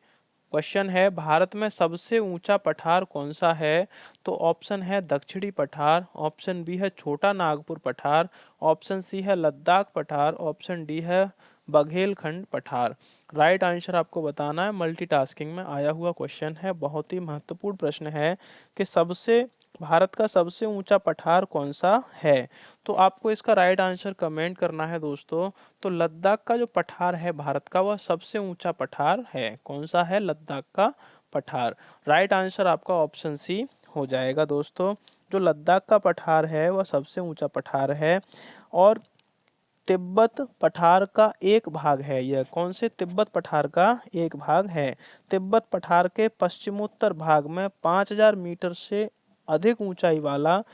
क्वेश्चन है भारत में सबसे ऊंचा पठार कौन सा है? तो ऑप्शन है दक्षिणी पठार, ऑप्शन बी है छोटा नागपुर पठार, ऑप्शन सी है लद्दाख पठार, ऑप्शन डी है बघेलखंड पठार। राइट आंसर आपको बताना है। मल्टीटास्किंग में आया हुआ क्वेश्चन है, बहुत ही महत्वपूर्ण प्रश्न है कि सबसे भारत का सबसे ऊंचा पठार कौन सा है। तो आपको इसका राइट आंसर कमेंट करना है दोस्तों। तो लद्दाख का जो पठार है भारत का वह सबसे ऊंचा पठार है। कौन सा है? लद्दाख का पठार। राइट आंसर आपका ऑप्शन सी हो जाएगा दोस्तों। जो लद्दाख का पठार है वह सबसे ऊंचा पठार है और तिब्बत पठार का एक भाग है यह। कौन से? तिब्बत पठार का एक भाग है। तिब्बत पठार के पश्चिमोत्तर भाग में 5000 मीटर से अधिक ऊंचाई वाला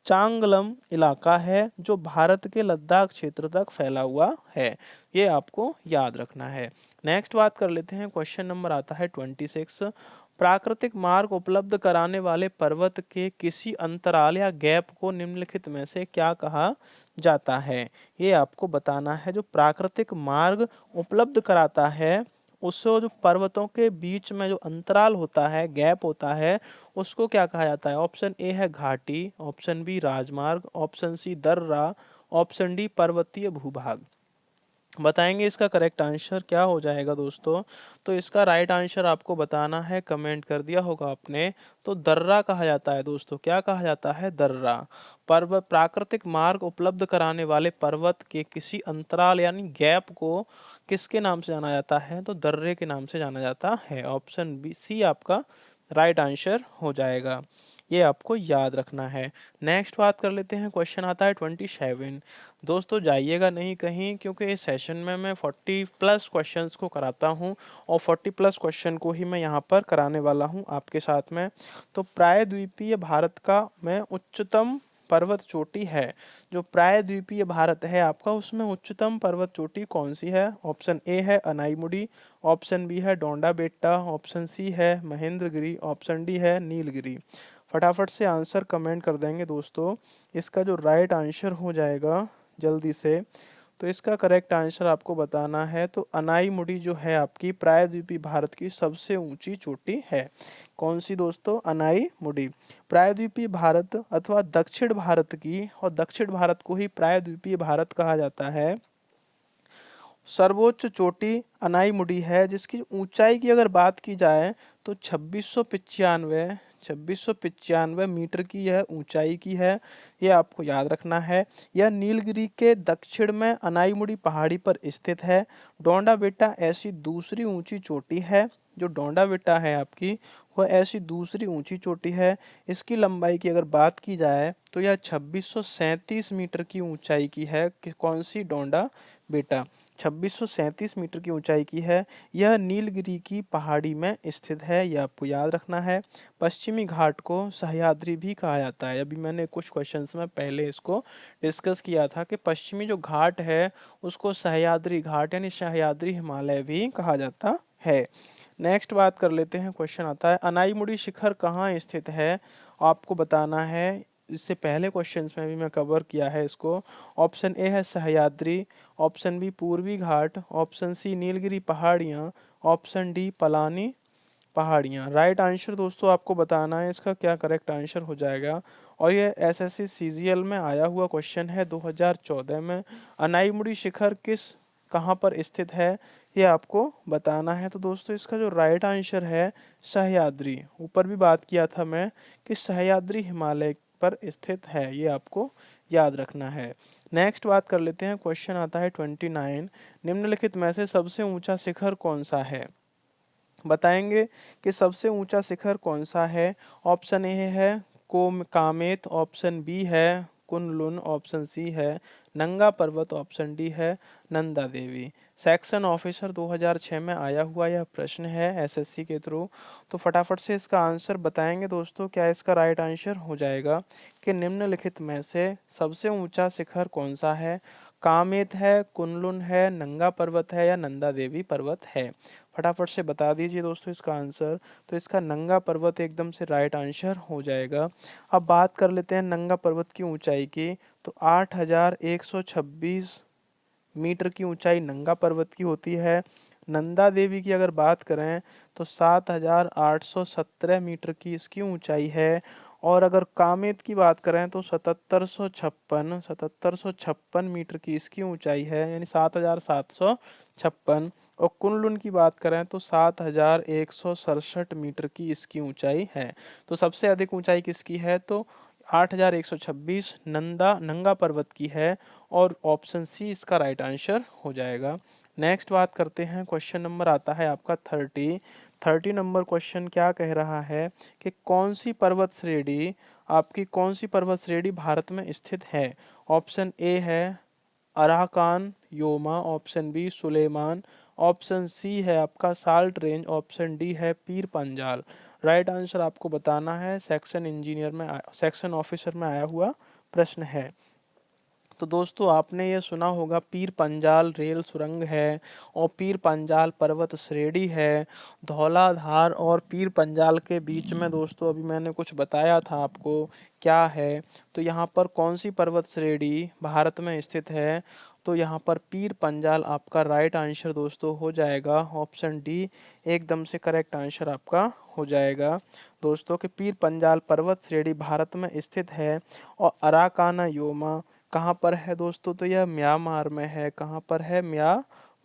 चांगलम इलाका है जो भारत के लद्दाख क्षेत्र तक फैला हुआ है। ये आपको याद रखना है। नेक्स्ट बात कर लेते हैं, क्वेश्चन नंबर आता है 26। प्राकृतिक मार्ग उपलब्ध कराने वाले पर्वत के किसी अंतराल या गैप को निम्नलिखित में से क्या कहा जाता है? ये आपको बताना है। जो प्राकृतिक मार्ग उपलब्ध कराता है उसको, जो पर्वतों के बीच में जो अंतराल होता है, गैप होता है, उसको क्या कहा जाता है? ऑप्शन ए है घाटी, ऑप्शन बी राजमार्ग, ऑप्शन सी दर्रा, ऑप्शन डी पर्वतीय भूभाग। बताएंगे इसका करेक्ट आंसर क्या हो जाएगा दोस्तों? तो इसका राइट आंसर आपको बताना है, कमेंट कर दिया होगा आपने। तो दर्रा कहा जाता है दोस्तों। क्या कहा जाता है? दर्रा। पर्वत प्राकृतिक मार्ग उपलब्ध कराने वाले पर्वत के किसी अंतराल यानी गैप को किसके नाम से जाना जाता है? तो दर्रे के नाम से जाना जाता है। ऑप्शन बी सी आपका राइट आंसर हो जाएगा। ये आपको याद रखना है। नेक्स्ट बात कर लेते हैं, क्वेश्चन आता है 27। दोस्तों जाइएगा नहीं कहीं, क्योंकि इस सेशन में मैं 40 प्लस क्वेश्चंस को कराता हूं और 40 प्लस क्वेश्चन को ही मैं यहां पर कराने वाला हूं आपके साथ में। तो प्रायद्वीपीय भारत का में उच्चतम पर्वत चोटी है, जो प्रायद्वीपीय भारत है आपका उसमें उच्चतम पर्वत चोटी कौन सी है? ऑप्शन ए है अनाईमुड़ी, ऑप्शन बी है डोंडा बेट्टा, ऑप्शन सी है महेंद्रगिरी, ऑप्शन डी है नीलगिरी। फटाफट से आंसर कमेंट कर देंगे दोस्तों। इसका जो राइट आंसर हो जाएगा जल्दी से, तो इसका करेक्ट आंसर आपको बताना है। तो अनाईमुड़ी जो है आपकी प्रायद्वीपीय भारत की सबसे ऊंची चोटी है। कौन सी दोस्तों? अनाईमुड़ी। प्रायद्वीपीय भारत अथवा दक्षिण भारत की, और दक्षिण भारत को ही प्रायद्वीपीय भारत कहा जाता है, सर्वोच्च चोटी अनाईमुड़ी है, जिसकी ऊंचाई की अगर बात की जाए तो 2695 मीटर की यह ऊंचाई की है। यह आपको याद रखना है। यह नीलगिरी के दक्षिण में अनाईमुड़ी पहाड़ी पर स्थित है। डोंडा बेट्टा ऐसी दूसरी ऊंची चोटी है। जो डोंडा बेट्टा है आपकी वह ऐसी दूसरी ऊंची चोटी है। इसकी लंबाई की अगर बात की जाए तो यह 2637 मीटर की ऊंचाई की है। कौन सी? डोंडा बेटा 2637 मीटर की ऊंचाई की है। यह नीलगिरी की पहाड़ी में स्थित है, यह आपको याद रखना है। पश्चिमी घाट को सह्याद्री भी कहा जाता है। अभी मैंने कुछ क्वेश्चंस में पहले इसको डिस्कस किया था कि पश्चिमी जो घाट है उसको सह्याद्री घाट यानी सह्याद्री हिमालय भी कहा जाता है। नेक्स्ट बात कर लेते हैं, क्वेश्चन आता है अनाईमुड़ी शिखर कहाँ स्थित है, आपको बताना है। इससे पहले क्वेश्चंस में भी मैं कवर किया है इसको। ऑप्शन ए है सह्याद्री, ऑप्शन बी पूर्वी घाट, ऑप्शन सी नीलगिरी पहाड़ियाँ, ऑप्शन डी पलानी पहाड़ियाँ। राइट आंसर दोस्तों आपको बताना है इसका क्या करेक्ट आंसर हो जाएगा। और ये एसएससी सीजीएल में आया हुआ क्वेश्चन है 2014 में। अनाईमुड़ी शिखर कहाँ पर स्थित है ये आपको बताना है। तो दोस्तों इसका जो राइट आंसर है सह्याद्री, ऊपर भी बात किया था मैं कि सह्याद्री हिमालय पर स्थित है, ये आपको याद रखना है। नेक्स्ट बात कर लेते हैं, क्वेश्चन आता है 29, निम्नलिखित में से सबसे ऊंचा शिखर कौन सा है, बताएंगे कि सबसे ऊंचा शिखर कौन सा है। ऑप्शन ए है कोम कामेत, ऑप्शन बी है कुनलुन, ऑप्शन सी है नंगा पर्वत, ऑप्शन डी है नंदा देवी। सेक्शन ऑफिसर 2006 में आया हुआ यह प्रश्न है एसएससी के थ्रू। तो फटाफट से इसका आंसर बताएंगे दोस्तों, क्या इसका राइट आंसर हो जाएगा कि निम्नलिखित में से सबसे ऊंचा शिखर कौन सा है। कामेत है, कुनलुन है, नंगा पर्वत है या नंदा देवी पर्वत है। फटाफट से बता दीजिए दोस्तों इसका आंसर। तो इसका नंगा पर्वत एकदम से राइट आंसर हो जाएगा। अब बात कर लेते हैं नंगा पर्वत की ऊंचाई की। तो 8126 मीटर की ऊंचाई नंगा पर्वत की होती है। नंदा देवी की अगर बात करें तो 7817 मीटर की इसकी ऊंचाई है। और अगर कामेत की बात करें तो 7756 मीटर की इसकी ऊंचाई है, यानी 7756। और कुनलुन की बात करें तो 7167 मीटर की इसकी ऊंचाई है। तो सबसे अधिक ऊंचाई किसकी है, तो 8126 नंगा पर्वत की है। और ऑप्शन सी इसका राइट आंसर हो जाएगा। नेक्स्ट बात करते हैं, क्वेश्चन नंबर आता है आपका 30 नंबर क्वेश्चन क्या कह रहा है कि कौन सी पर्वत श्रेणी भारत में स्थित है। ऑप्शन ए है Arakan Yoma, option B Sulaiman, option C है आपका साल्ट रेंज, ऑप्शन डी है पीर पंजाल। राइट आंसर आपको बताना है, सेक्शन ऑफिसर में आया हुआ प्रश्न है। तो दोस्तों आपने ये सुना होगा पीर पंजाल रेल सुरंग है और पीर पंजाल पर्वत श्रेणी है। धौलाधार और पीर पंजाल के बीच में दोस्तों अभी मैंने कुछ बताया था आपको क्या है। तो यहाँ पर कौन सी पर्वत श्रेणी भारत में स्थित है, तो यहाँ पर पीर पंजाल आपका राइट आंसर दोस्तों हो जाएगा। ऑप्शन डी एकदम से करेक्ट आंसर आपका हो जाएगा दोस्तों कि पीर पंजाल पर्वत श्रेणी भारत में स्थित है। और अराकाना योमा कहाँ पर है दोस्तों, तो यह म्यांमार में है। कहाँ पर है,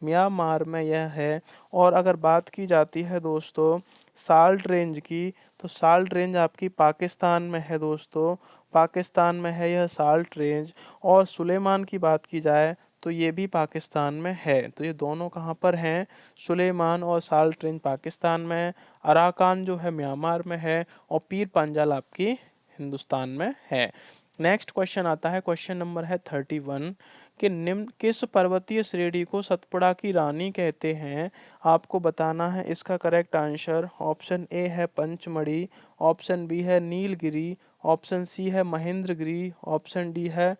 म्यांमार में यह है। और अगर बात की जाती है दोस्तों साल्ट रेंज की, तो साल्ट रेंज आपकी पाकिस्तान में है दोस्तों, पाकिस्तान में है यह साल्ट रेंज। और सुलेमान की बात की जाए तो ये भी पाकिस्तान में है। तो ये दोनों कहाँ पर हैं, सुलेमान और साल्ट रेंज पाकिस्तान में, अराकान जो है म्यांमार में है, और पीर पंजाल आपकी हिंदुस्तान में है। नेक्स्ट क्वेश्चन आता है, क्वेश्चन नंबर है 31 कि निम्न किस पर्वतीय श्रेणी को सतपुड़ा की रानी कहते हैं, आपको बताना है इसका करेक्ट आंसर। ऑप्शन ए है पंचमढ़ी, ऑप्शन बी है नीलगिरी, ऑप्शन सी है महेंद्रगिरी, ऑप्शन डी है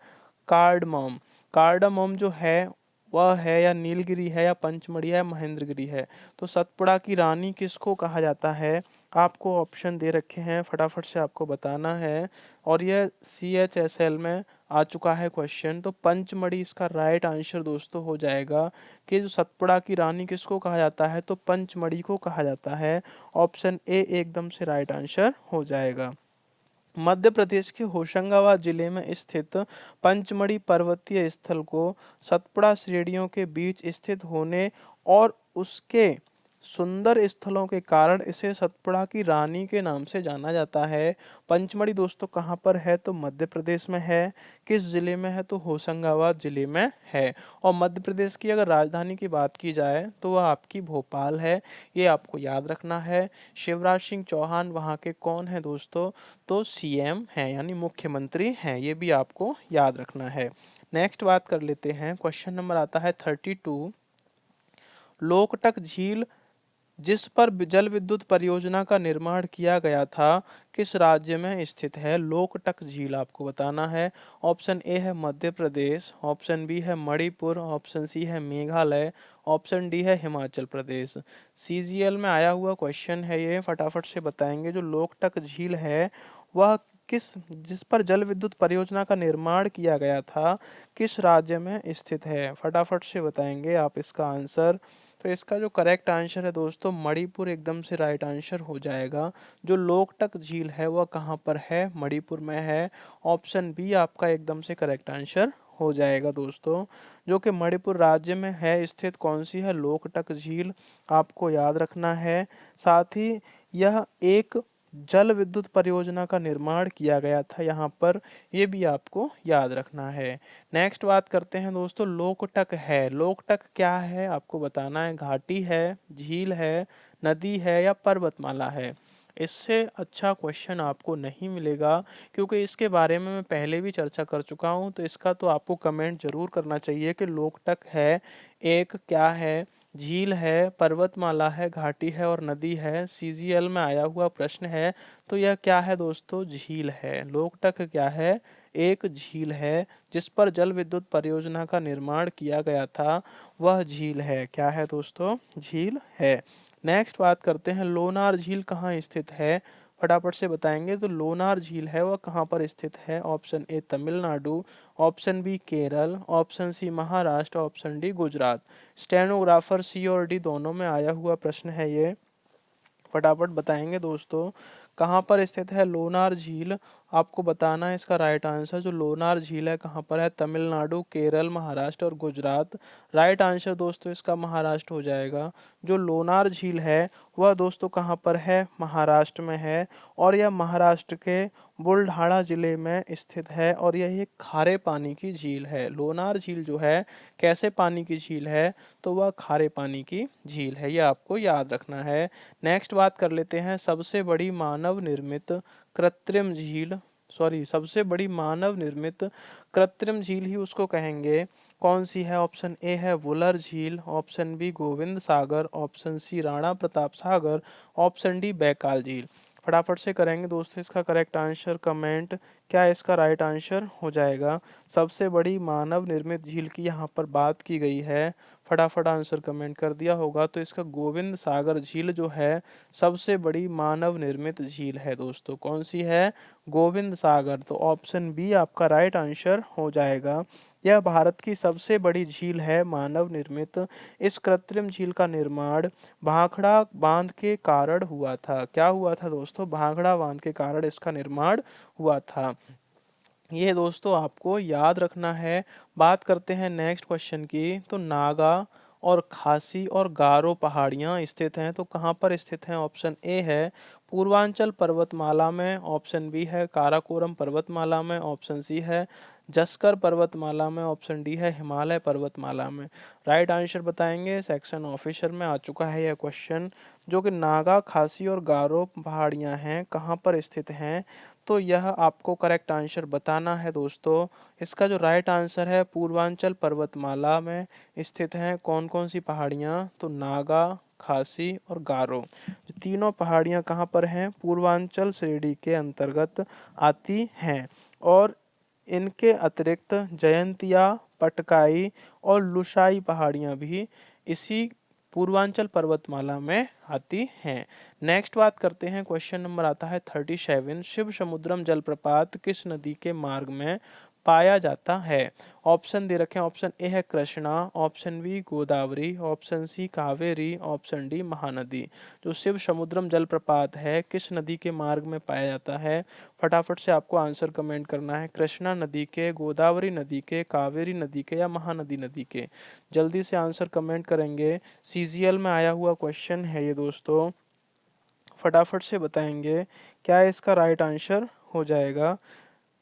कार्डमम। कार्डमम जो है वह है या नीलगिरी है या पंचमढ़ी है महेंद्रगिरी है। तो सतपुड़ा की रानी किसको कहा जाता है, आपको ऑप्शन दे रखे हैं, फटाफट से आपको बताना है। और यह CHSL में आ चुका है क्वेश्चन। तो पंचमढ़ी इसका राइट आंसर दोस्तों हो जाएगा कि जो सतपुड़ा की रानी किसको कहा जाता है, तो पंचमढ़ी को कहा जाता है। ऑप्शन ए एकदम से राइट आंसर हो जाएगा। मध्य प्रदेश के होशंगाबाद जिले में स्थित पंचमढ़ी पर्वतीय स्थल को सतपुड़ा श्रेणियों के बीच स्थित होने और उसके सुंदर स्थलों के कारण इसे सतपुड़ा की रानी के नाम से जाना जाता है। पंचमढ़ी दोस्तों कहाँ पर है, तो मध्य प्रदेश में है। किस जिले में है, तो होशंगाबाद जिले में है। और मध्य प्रदेश की अगर राजधानी की बात की जाए तो वह आपकी भोपाल है, ये आपको याद रखना है। शिवराज सिंह चौहान वहाँ के कौन है दोस्तों, तो CM हैं यानी मुख्यमंत्री हैं, ये भी आपको याद रखना है। नेक्स्ट बात कर लेते हैं, क्वेश्चन नंबर आता है 32। लोकटक झील जिस पर जल विद्युत परियोजना का निर्माण किया गया था किस राज्य में स्थित है? लोकटक झील आपको बताना है। ऑप्शन ए है मध्य प्रदेश, ऑप्शन बी है मणिपुर, ऑप्शन सी है मेघालय, ऑप्शन डी है हिमाचल प्रदेश। सीजीएल में आया हुआ क्वेश्चन है ये, फटाफट से बताएंगे। जो लोकटक झील है वह जिस पर जल विद्युत परियोजना का निर्माण किया गया था किस राज्य में स्थित है? फटाफट से बताएंगे आप इसका आंसर। तो इसका जो करेक्ट आंसर है दोस्तों, मणिपुर एकदम से राइट आंसर हो जाएगा। जो लोकटक झील है वह कहाँ पर है? मणिपुर में है। ऑप्शन बी आपका एकदम से करेक्ट आंसर हो जाएगा दोस्तों, जो कि मणिपुर राज्य में है स्थित। कौन सी है? लोकटक झील, आपको याद रखना है। साथ ही यह एक जल विद्युत परियोजना का निर्माण किया गया था यहाँ पर, ये भी आपको याद रखना है। नेक्स्ट बात करते हैं दोस्तों, लोकटक है। लोकटक क्या है आपको बताना है। घाटी है, झील है, नदी है या पर्वतमाला है? इससे अच्छा क्वेश्चन आपको नहीं मिलेगा, क्योंकि इसके बारे में मैं पहले भी चर्चा कर चुका हूँ। तो इसका तो आपको कमेंट जरूर करना चाहिए कि लोकटक है एक क्या है, झील है, पर्वतमाला है, घाटी है और नदी है। सीजीएल में आया हुआ प्रश्न है, तो यह क्या है दोस्तों? झील है। लोकटक क्या है? एक झील है जिस पर जल विद्युत परियोजना का निर्माण किया गया था, वह झील है। क्या है दोस्तों? झील है। नेक्स्ट बात करते हैं, लोनार झील कहाँ स्थित है? फटाफट से बताएंगे। तो लोनार झील है वह कहाँ पर स्थित है? Option A Tamil Nadu, option B Kerala, option C Maharashtra, option D Gujarat. Stenographer C और डी दोनों में आया हुआ प्रश्न है ये, फटाफट बताएंगे दोस्तों। कहाँ पर स्थित है लोनार झील? आपको बताना है इसका राइट आंसर। जो लोनार झील है कहाँ पर है? तमिलनाडु, केरल, महाराष्ट्र और गुजरात। राइट आंसर दोस्तों इसका महाराष्ट्र हो जाएगा। जो लोनार झील है वह दोस्तों कहाँ पर है? महाराष्ट्र में है, और यह महाराष्ट्र के बुलढाणा जिले में स्थित है, और यह एक खारे पानी की झील है। लोनार झील जो है कैसे पानी की झील है? तो वह खारे पानी की झील है, यह आपको याद रखना है। नेक्स्ट बात कर लेते हैं, सबसे बड़ी मानव निर्मित कृत्रिम झील, सबसे बड़ी मानव निर्मित कृत्रिम झील ही उसको कहेंगे। कौन सी है? ऑप्शन ए है वुलर झील, ऑप्शन बी गोविंद सागर, option C Rana Pratap Sagar, option D Baikal झील। फटाफट से करेंगे दोस्तों इसका करेक्ट आंसर कमेंट। क्या इसका राइट आंसर हो जाएगा? सबसे बड़ी मानव निर्मित झील की यहाँ पर बात की गई है। फटाफट आंसर कमेंट कर दिया होगा। तो इसका गोविंद सागर झील जो है सबसे बड़ी मानव निर्मित झील है दोस्तों। कौन सी है? गोविंद सागर। तो ऑप्शन बी आपका राइट आंसर हो जाएगा। यह भारत की सबसे बड़ी झील है मानव निर्मित। इस कृत्रिम झील का निर्माण भाखड़ा बांध के कारण हुआ था। क्या हुआ था दोस्तों? भाखड़ा बांध के कारण इसका निर्माण हुआ था। ये दोस्तों आपको याद रखना है। बात करते हैं नेक्स्ट क्वेश्चन की। तो नागा और खासी और गारो पहाड़ियाँ स्थित हैं, तो कहाँ पर स्थित हैं? ऑप्शन ए है पूर्वांचल पर्वतमाला में, ऑप्शन बी है काराकोरम पर्वतमाला में, ऑप्शन सी है जस्कर पर्वतमाला में, ऑप्शन डी है हिमालय पर्वतमाला में। राइट आंसर बताएंगे। सेक्शन ऑफिसर में आ चुका है यह क्वेश्चन। जो कि नागा, खासी और गारो पहाड़ियाँ हैं कहाँ पर स्थित हैं? तो यह आपको करेक्ट आंसर बताना है दोस्तों। इसका जो राइट आंसर है पूर्वांचल पर्वतमाला में स्थित हैं। कौन कौन सी पहाड़ियाँ? तो नागा, खासी और गारो। जो तीनों पहाड़ियाँ कहाँ पर हैं? पूर्वांचल श्रेणी के अंतर्गत आती हैं। और इनके अतिरिक्त जयंतिया, पटकाई और लुसाई पहाड़ियाँ भी इसी पूर्वांचल पर्वतमाला में आती हैं। नेक्स्ट बात करते हैं, क्वेश्चन नंबर आता है 37। शिव समुद्रम जलप्रपात किस नदी के मार्ग में पाया जाता है? ऑप्शन दे रखे हैं। ऑप्शन ए है Krishna, option B Godavari, option C Kaveri, option D Mahanadi. जो शिव समुद्रम जलप्रपात है किस नदी के मार्ग में पाया जाता है? फटाफट से आपको आंसर कमेंट करना है। कृष्णा नदी के, गोदावरी नदी के, कावेरी नदी के या महानदी नदी के? जल्दी से आंसर कमेंट करेंगे। सीजीएल में आया हुआ क्वेश्चन है ये दोस्तों, फटाफट से बताएंगे। क्या इसका राइट आंसर हो जाएगा?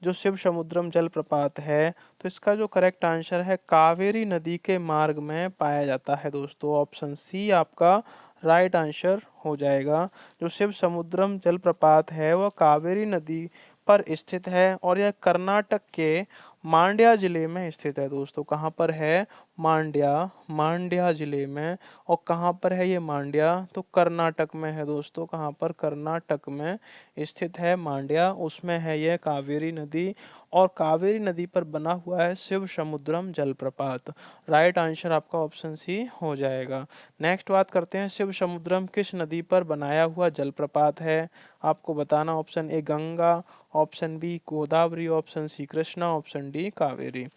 जो शिव समुद्रम जलप्रपात है, तो इसका जो करेक्ट आंसर है कावेरी नदी के मार्ग में पाया जाता है दोस्तों। ऑप्शन सी आपका राइट आंसर हो जाएगा। जो शिव समुद्रम जलप्रपात है वह कावेरी नदी पर स्थित है, और यह कर्नाटक के मांड्या जिले में स्थित है दोस्तों। कहाँ पर है? मांड्या, मांड्या जिले में। और कहाँ पर है ये मांड्या? तो कर्नाटक में है दोस्तों। कहाँ पर? कर्नाटक में स्थित है मांड्या। उसमें है ये कावेरी नदी, और कावेरी नदी पर बना हुआ है शिव समुद्रम जलप्रपात। राइट आंसर आपका ऑप्शन सी हो जाएगा। नेक्स्ट बात करते हैं, शिव समुद्रम किस नदी पर बनाया हुआ जलप्रपात है? आपको बताना। Option A Ganga, option B Godavari, option C Krishna, option D Kaveri.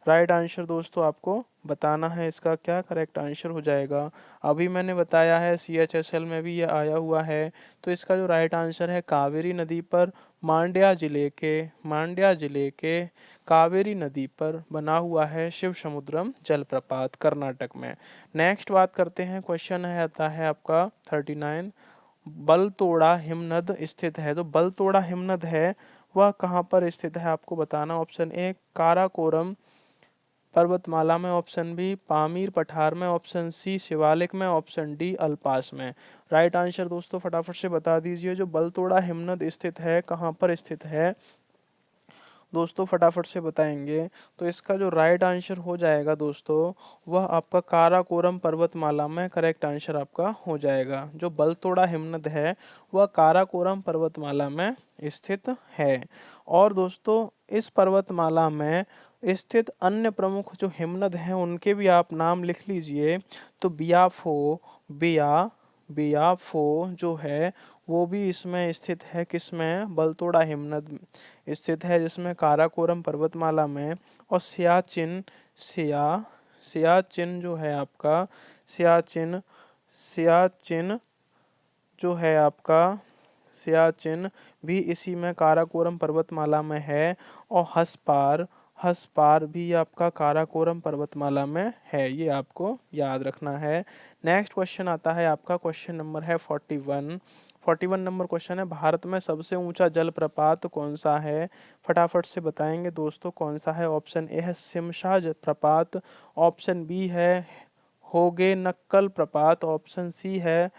Right answer दोस्तों आपको बताना है, इसका क्या करेक्ट आंसर हो जाएगा। अभी मैंने बताया है CHSL में भी ये आया हुआ है, तो इसका जो राइट आंसर है कावेरी नदी पर, मांड्या जिले के कावेरी नदी पर बना हुआ है शिव समुद्रम जलप्रपात कर्नाटक में। नेक्स्ट बात करते हैं, क्वेश्चन है आता है आपका 39। बलतोड़ा हिमनद स्थित है। तो बलतोड़ा हिमनद है वह कहाँ पर स्थित है? आपको बताना। ऑप्शन ए काराकोरम पर्वतमाला में, ऑप्शन बी पामीर पठार में, ऑप्शन सी शिवालिक में, ऑप्शन डी अल्पास में। राइट आंसर दोस्तों फटाफट से बता दीजिए। जो बलतोड़ा हिमनद स्थित है कहाँ पर स्थित है दोस्तों, फटाफट से बताएंगे। तो इसका जो राइट आंसर हो जाएगा दोस्तों, वह आपका काराकोरम पर्वतमाला में करेक्ट आंसर आपका हो जाएगा। जो बलतोड़ा हिमनद है वह काराकोरम पर्वतमाला में स्थित है। और दोस्तों इस पर्वतमाला में स्थित अन्य प्रमुख जो हिमनद हैं उनके भी आप नाम लिख लीजिए। तो बिया बियाफो जो है वो भी इसमें स्थित है। किसमें? बलतोड़ा हिमनद स्थित है, जिसमें काराकोरम पर्वतमाला में। और सियाचिन जो है आपका, सियाचिन सियाचिन जो है आपका, सियाचिन भी इसी में काराकोरम पर्वतमाला में है। और हसपार हसपार भी आपका काराकोरम पर्वतमाला में है, ये आपको याद रखना है। नेक्स्ट क्वेश्चन आता है आपका, क्वेश्चन नंबर है 41 नंबर क्वेश्चन है, भारत में सबसे ऊंचा जलप्रपात कौन सा है? फटाफट से बताएंगे दोस्तों कौन सा है। ऑप्शन ए है सिमशा जलप्रपात, ऑप्शन बी है होगे नक्कल प्रपात, ऑप्शन सी है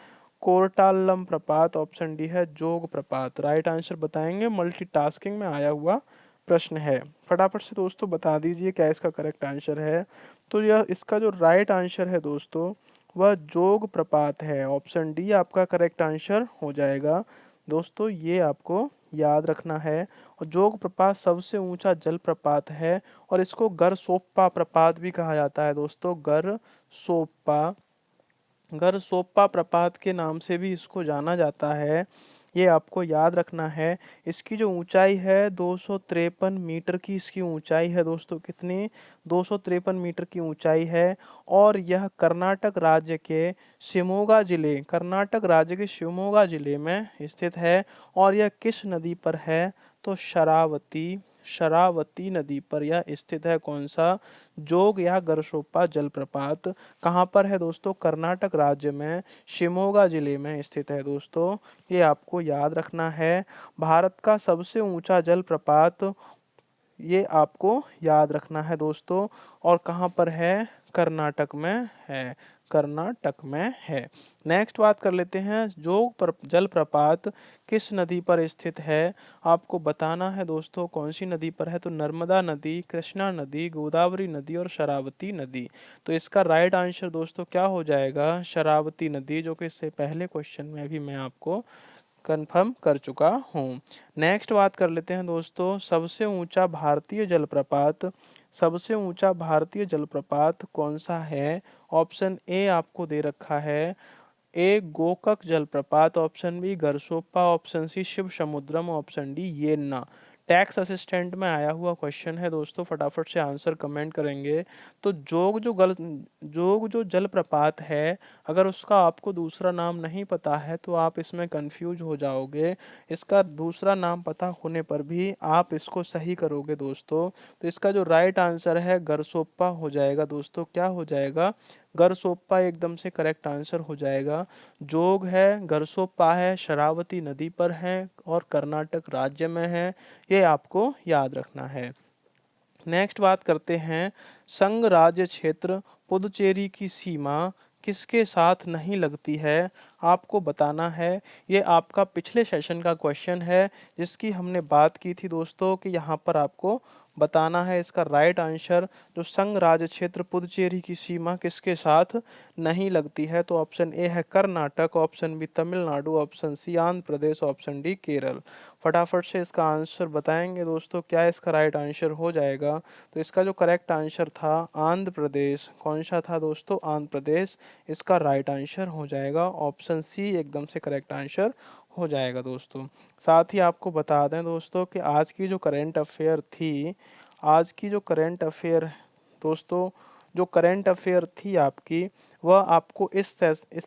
कोरटाल्लम प्रपात, ऑप्शन डी है जोग प्रपात। राइट आंसर बताएंगे, मल्टीटास्किंग में आया हुआ प्रश्न है। फटाफट से दोस्तों बता दीजिए क्या इसका करेक्ट आंसर है। तो यह इसका जो राइट आंसर है दोस्तों वह जोग प्रपात है। ऑप्शन डी आपका करेक्ट आंसर हो जाएगा। दोस्तों ये आपको याद रखना है। और जोग प्रपात सबसे ऊंचा जल प्रपात है, और इसको गरसोप्पा प्रपात भी कहा जाता है दोस्तों। गरसोप्पा गरसोप्पा प्रपात के नाम से भी इसको जाना जाता है, ये आपको याद रखना है। इसकी जो ऊंचाई है 253 मीटर की इसकी ऊंचाई है दोस्तों। कितनी? 253 मीटर की ऊंचाई है। और यह कर्नाटक राज्य के शिवमोगा जिले में स्थित है। और यह किस नदी पर है? तो शरावती नदी पर यह स्थित है। कौन सा? जोग या गरसोप्पा जलप्रपात कहाँ पर है दोस्तों? कर्नाटक राज्य में शिवमोगा जिले में स्थित है दोस्तों, ये आपको याद रखना है। भारत का सबसे ऊंचा जलप्रपात, ये आपको याद रखना है दोस्तों। और कहाँ पर है? कर्नाटक में है, कर्नाटक में है। नेक्स्ट बात कर लेते हैं, जलप्रपात किस नदी पर स्थित है? आपको बताना है दोस्तों कौन सी नदी पर है। तो नर्मदा नदी, कृष्णा नदी, गोदावरी नदी और शरावती नदी। तो इसका राइट आंसर दोस्तों क्या हो जाएगा? शरावती नदी, जो कि इससे पहले क्वेश्चन में भी मैं आपको कंफर्म कर चुका हूँ। नेक्स्ट बात कर लेते हैं दोस्तों, सबसे ऊंचा भारतीय जलप्रपात कौन सा है? ऑप्शन ए आपको दे रखा है, ए गोकक जलप्रपात, option B Gersoppa, option C Shiva Samudram, option D Yenna. Tax assistant में आया हुआ क्वेश्चन है दोस्तों, फटाफट से आंसर कमेंट करेंगे। तो जोग जो जलप्रपात है, अगर उसका आपको दूसरा नाम नहीं पता है तो आप इसमें कंफ्यूज हो जाओगे। इसका दूसरा नाम पता होने पर भी आप इसको सही करोगे दोस्तों। तो इसका जो राइट आंसर है गरसोप्पा हो जाएगा दोस्तों। क्या हो जाएगा? गरसोप्पा एकदम से करेक्ट आंसर हो जाएगा। जोग है, गरसोप्पा है, शरावती नदी पर है और कर्नाटक राज्य में है, ये आपको याद रखना है। नेक्स्ट बात करते हैं, संघ राज्य क्षेत्र पुदुचेरी की सीमा किसके साथ नहीं लगती है, आपको बताना है। ये आपका पिछले सेशन का क्वेश्चन है, जिसकी हमने बात की थी दोस्तों कि यहाँ पर आपको बताना है इसका राइट आंसर। जो संघ राज्य क्षेत्र पुदुचेरी की सीमा किसके साथ नहीं लगती है? तो ऑप्शन ए है Karnataka, option B Tamil Nadu, option C Andhra Pradesh, option D Kerala. फटाफट से इसका आंसर बताएंगे दोस्तों, क्या इसका राइट आंसर हो जाएगा? तो इसका जो करेक्ट आंसर था आंध्र प्रदेश। कौन सा था दोस्तों? आंध्र प्रदेश इसका राइट आंसर हो जाएगा। ऑप्शन सी एकदम से करेक्ट आंसर हो जाएगा दोस्तों। साथ ही आपको बता दें दोस्तों कि आज की जो करंट अफेयर थी, आज की जो करंट अफेयर दोस्तों, जो करंट अफेयर थी आपकी, वह आपको इस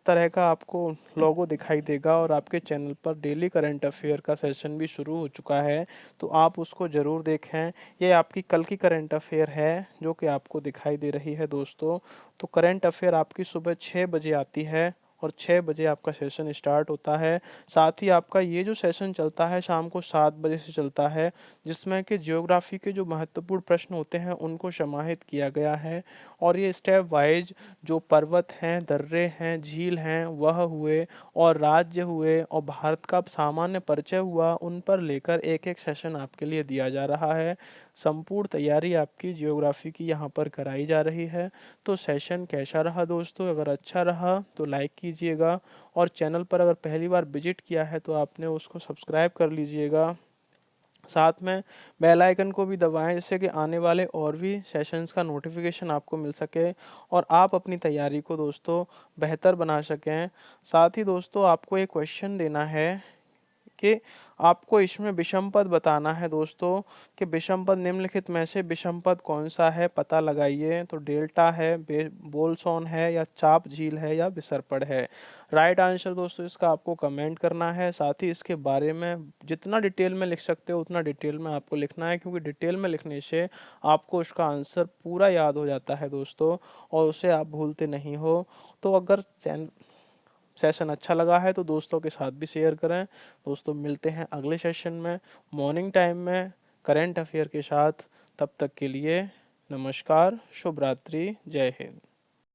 तरह का आपको लोगो दिखाई देगा। और आपके चैनल पर डेली करंट अफेयर का सेशन भी शुरू हो चुका है, तो आप उसको ज़रूर देखें। ये आपकी कल की करंट अफेयर है जो कि आपको दिखाई दे रही है दोस्तों। तो करंट अफेयर आपकी सुबह 6 बजे आती है और 6 बजे आपका सेशन स्टार्ट होता है। साथ ही आपका ये जो सेशन चलता है शाम को 7 बजे से चलता है, जिसमें कि ज्योग्राफी के जो महत्वपूर्ण प्रश्न होते हैं उनको समाहित किया गया है। और ये स्टेप वाइज जो पर्वत हैं, दर्रे हैं, झील हैं, वह हुए और राज्य हुए और भारत का सामान्य परिचय हुआ, उन पर लेकर एक एक सेशन आपके लिए दिया जा रहा है। संपूर्ण तैयारी आपकी ज्योग्राफी की यहाँ पर कराई जा रही है। तो सेशन कैसा रहा दोस्तों? अगर अच्छा रहा तो लाइक कीजिएगा, और चैनल पर अगर पहली बार विजिट किया है तो आपने उसको सब्सक्राइब कर लीजिएगा। साथ में बेल आइकन को भी दबाएं, जिससे कि आने वाले और भी सेशंस का नोटिफिकेशन आपको मिल सके और आप अपनी तैयारी को दोस्तों बेहतर बना सकें। साथ ही दोस्तों आपको एक क्वेश्चन देना है कि आपको इसमें विषम पद बताना है दोस्तों, कि विषम पद निम्नलिखित में से विषम पद कौन सा है, पता लगाइए। तो डेल्टा है, बोलसोन है, या चाप झील है, या बिसरपड़ है। राइट आंसर दोस्तों इसका आपको कमेंट करना है। साथ ही इसके बारे में जितना डिटेल में लिख सकते हो उतना डिटेल में आपको लिखना है, क्योंकि डिटेल में लिखने से आपको उसका आंसर पूरा याद हो जाता है दोस्तों, और उसे आप भूलते नहीं हो। तो अगर सेशन अच्छा लगा है तो दोस्तों के साथ भी शेयर करें। दोस्तों मिलते हैं अगले सेशन में मॉर्निंग टाइम में करंट अफेयर के साथ। तब तक के लिए नमस्कार, शुभ रात्रि, जय हिंद।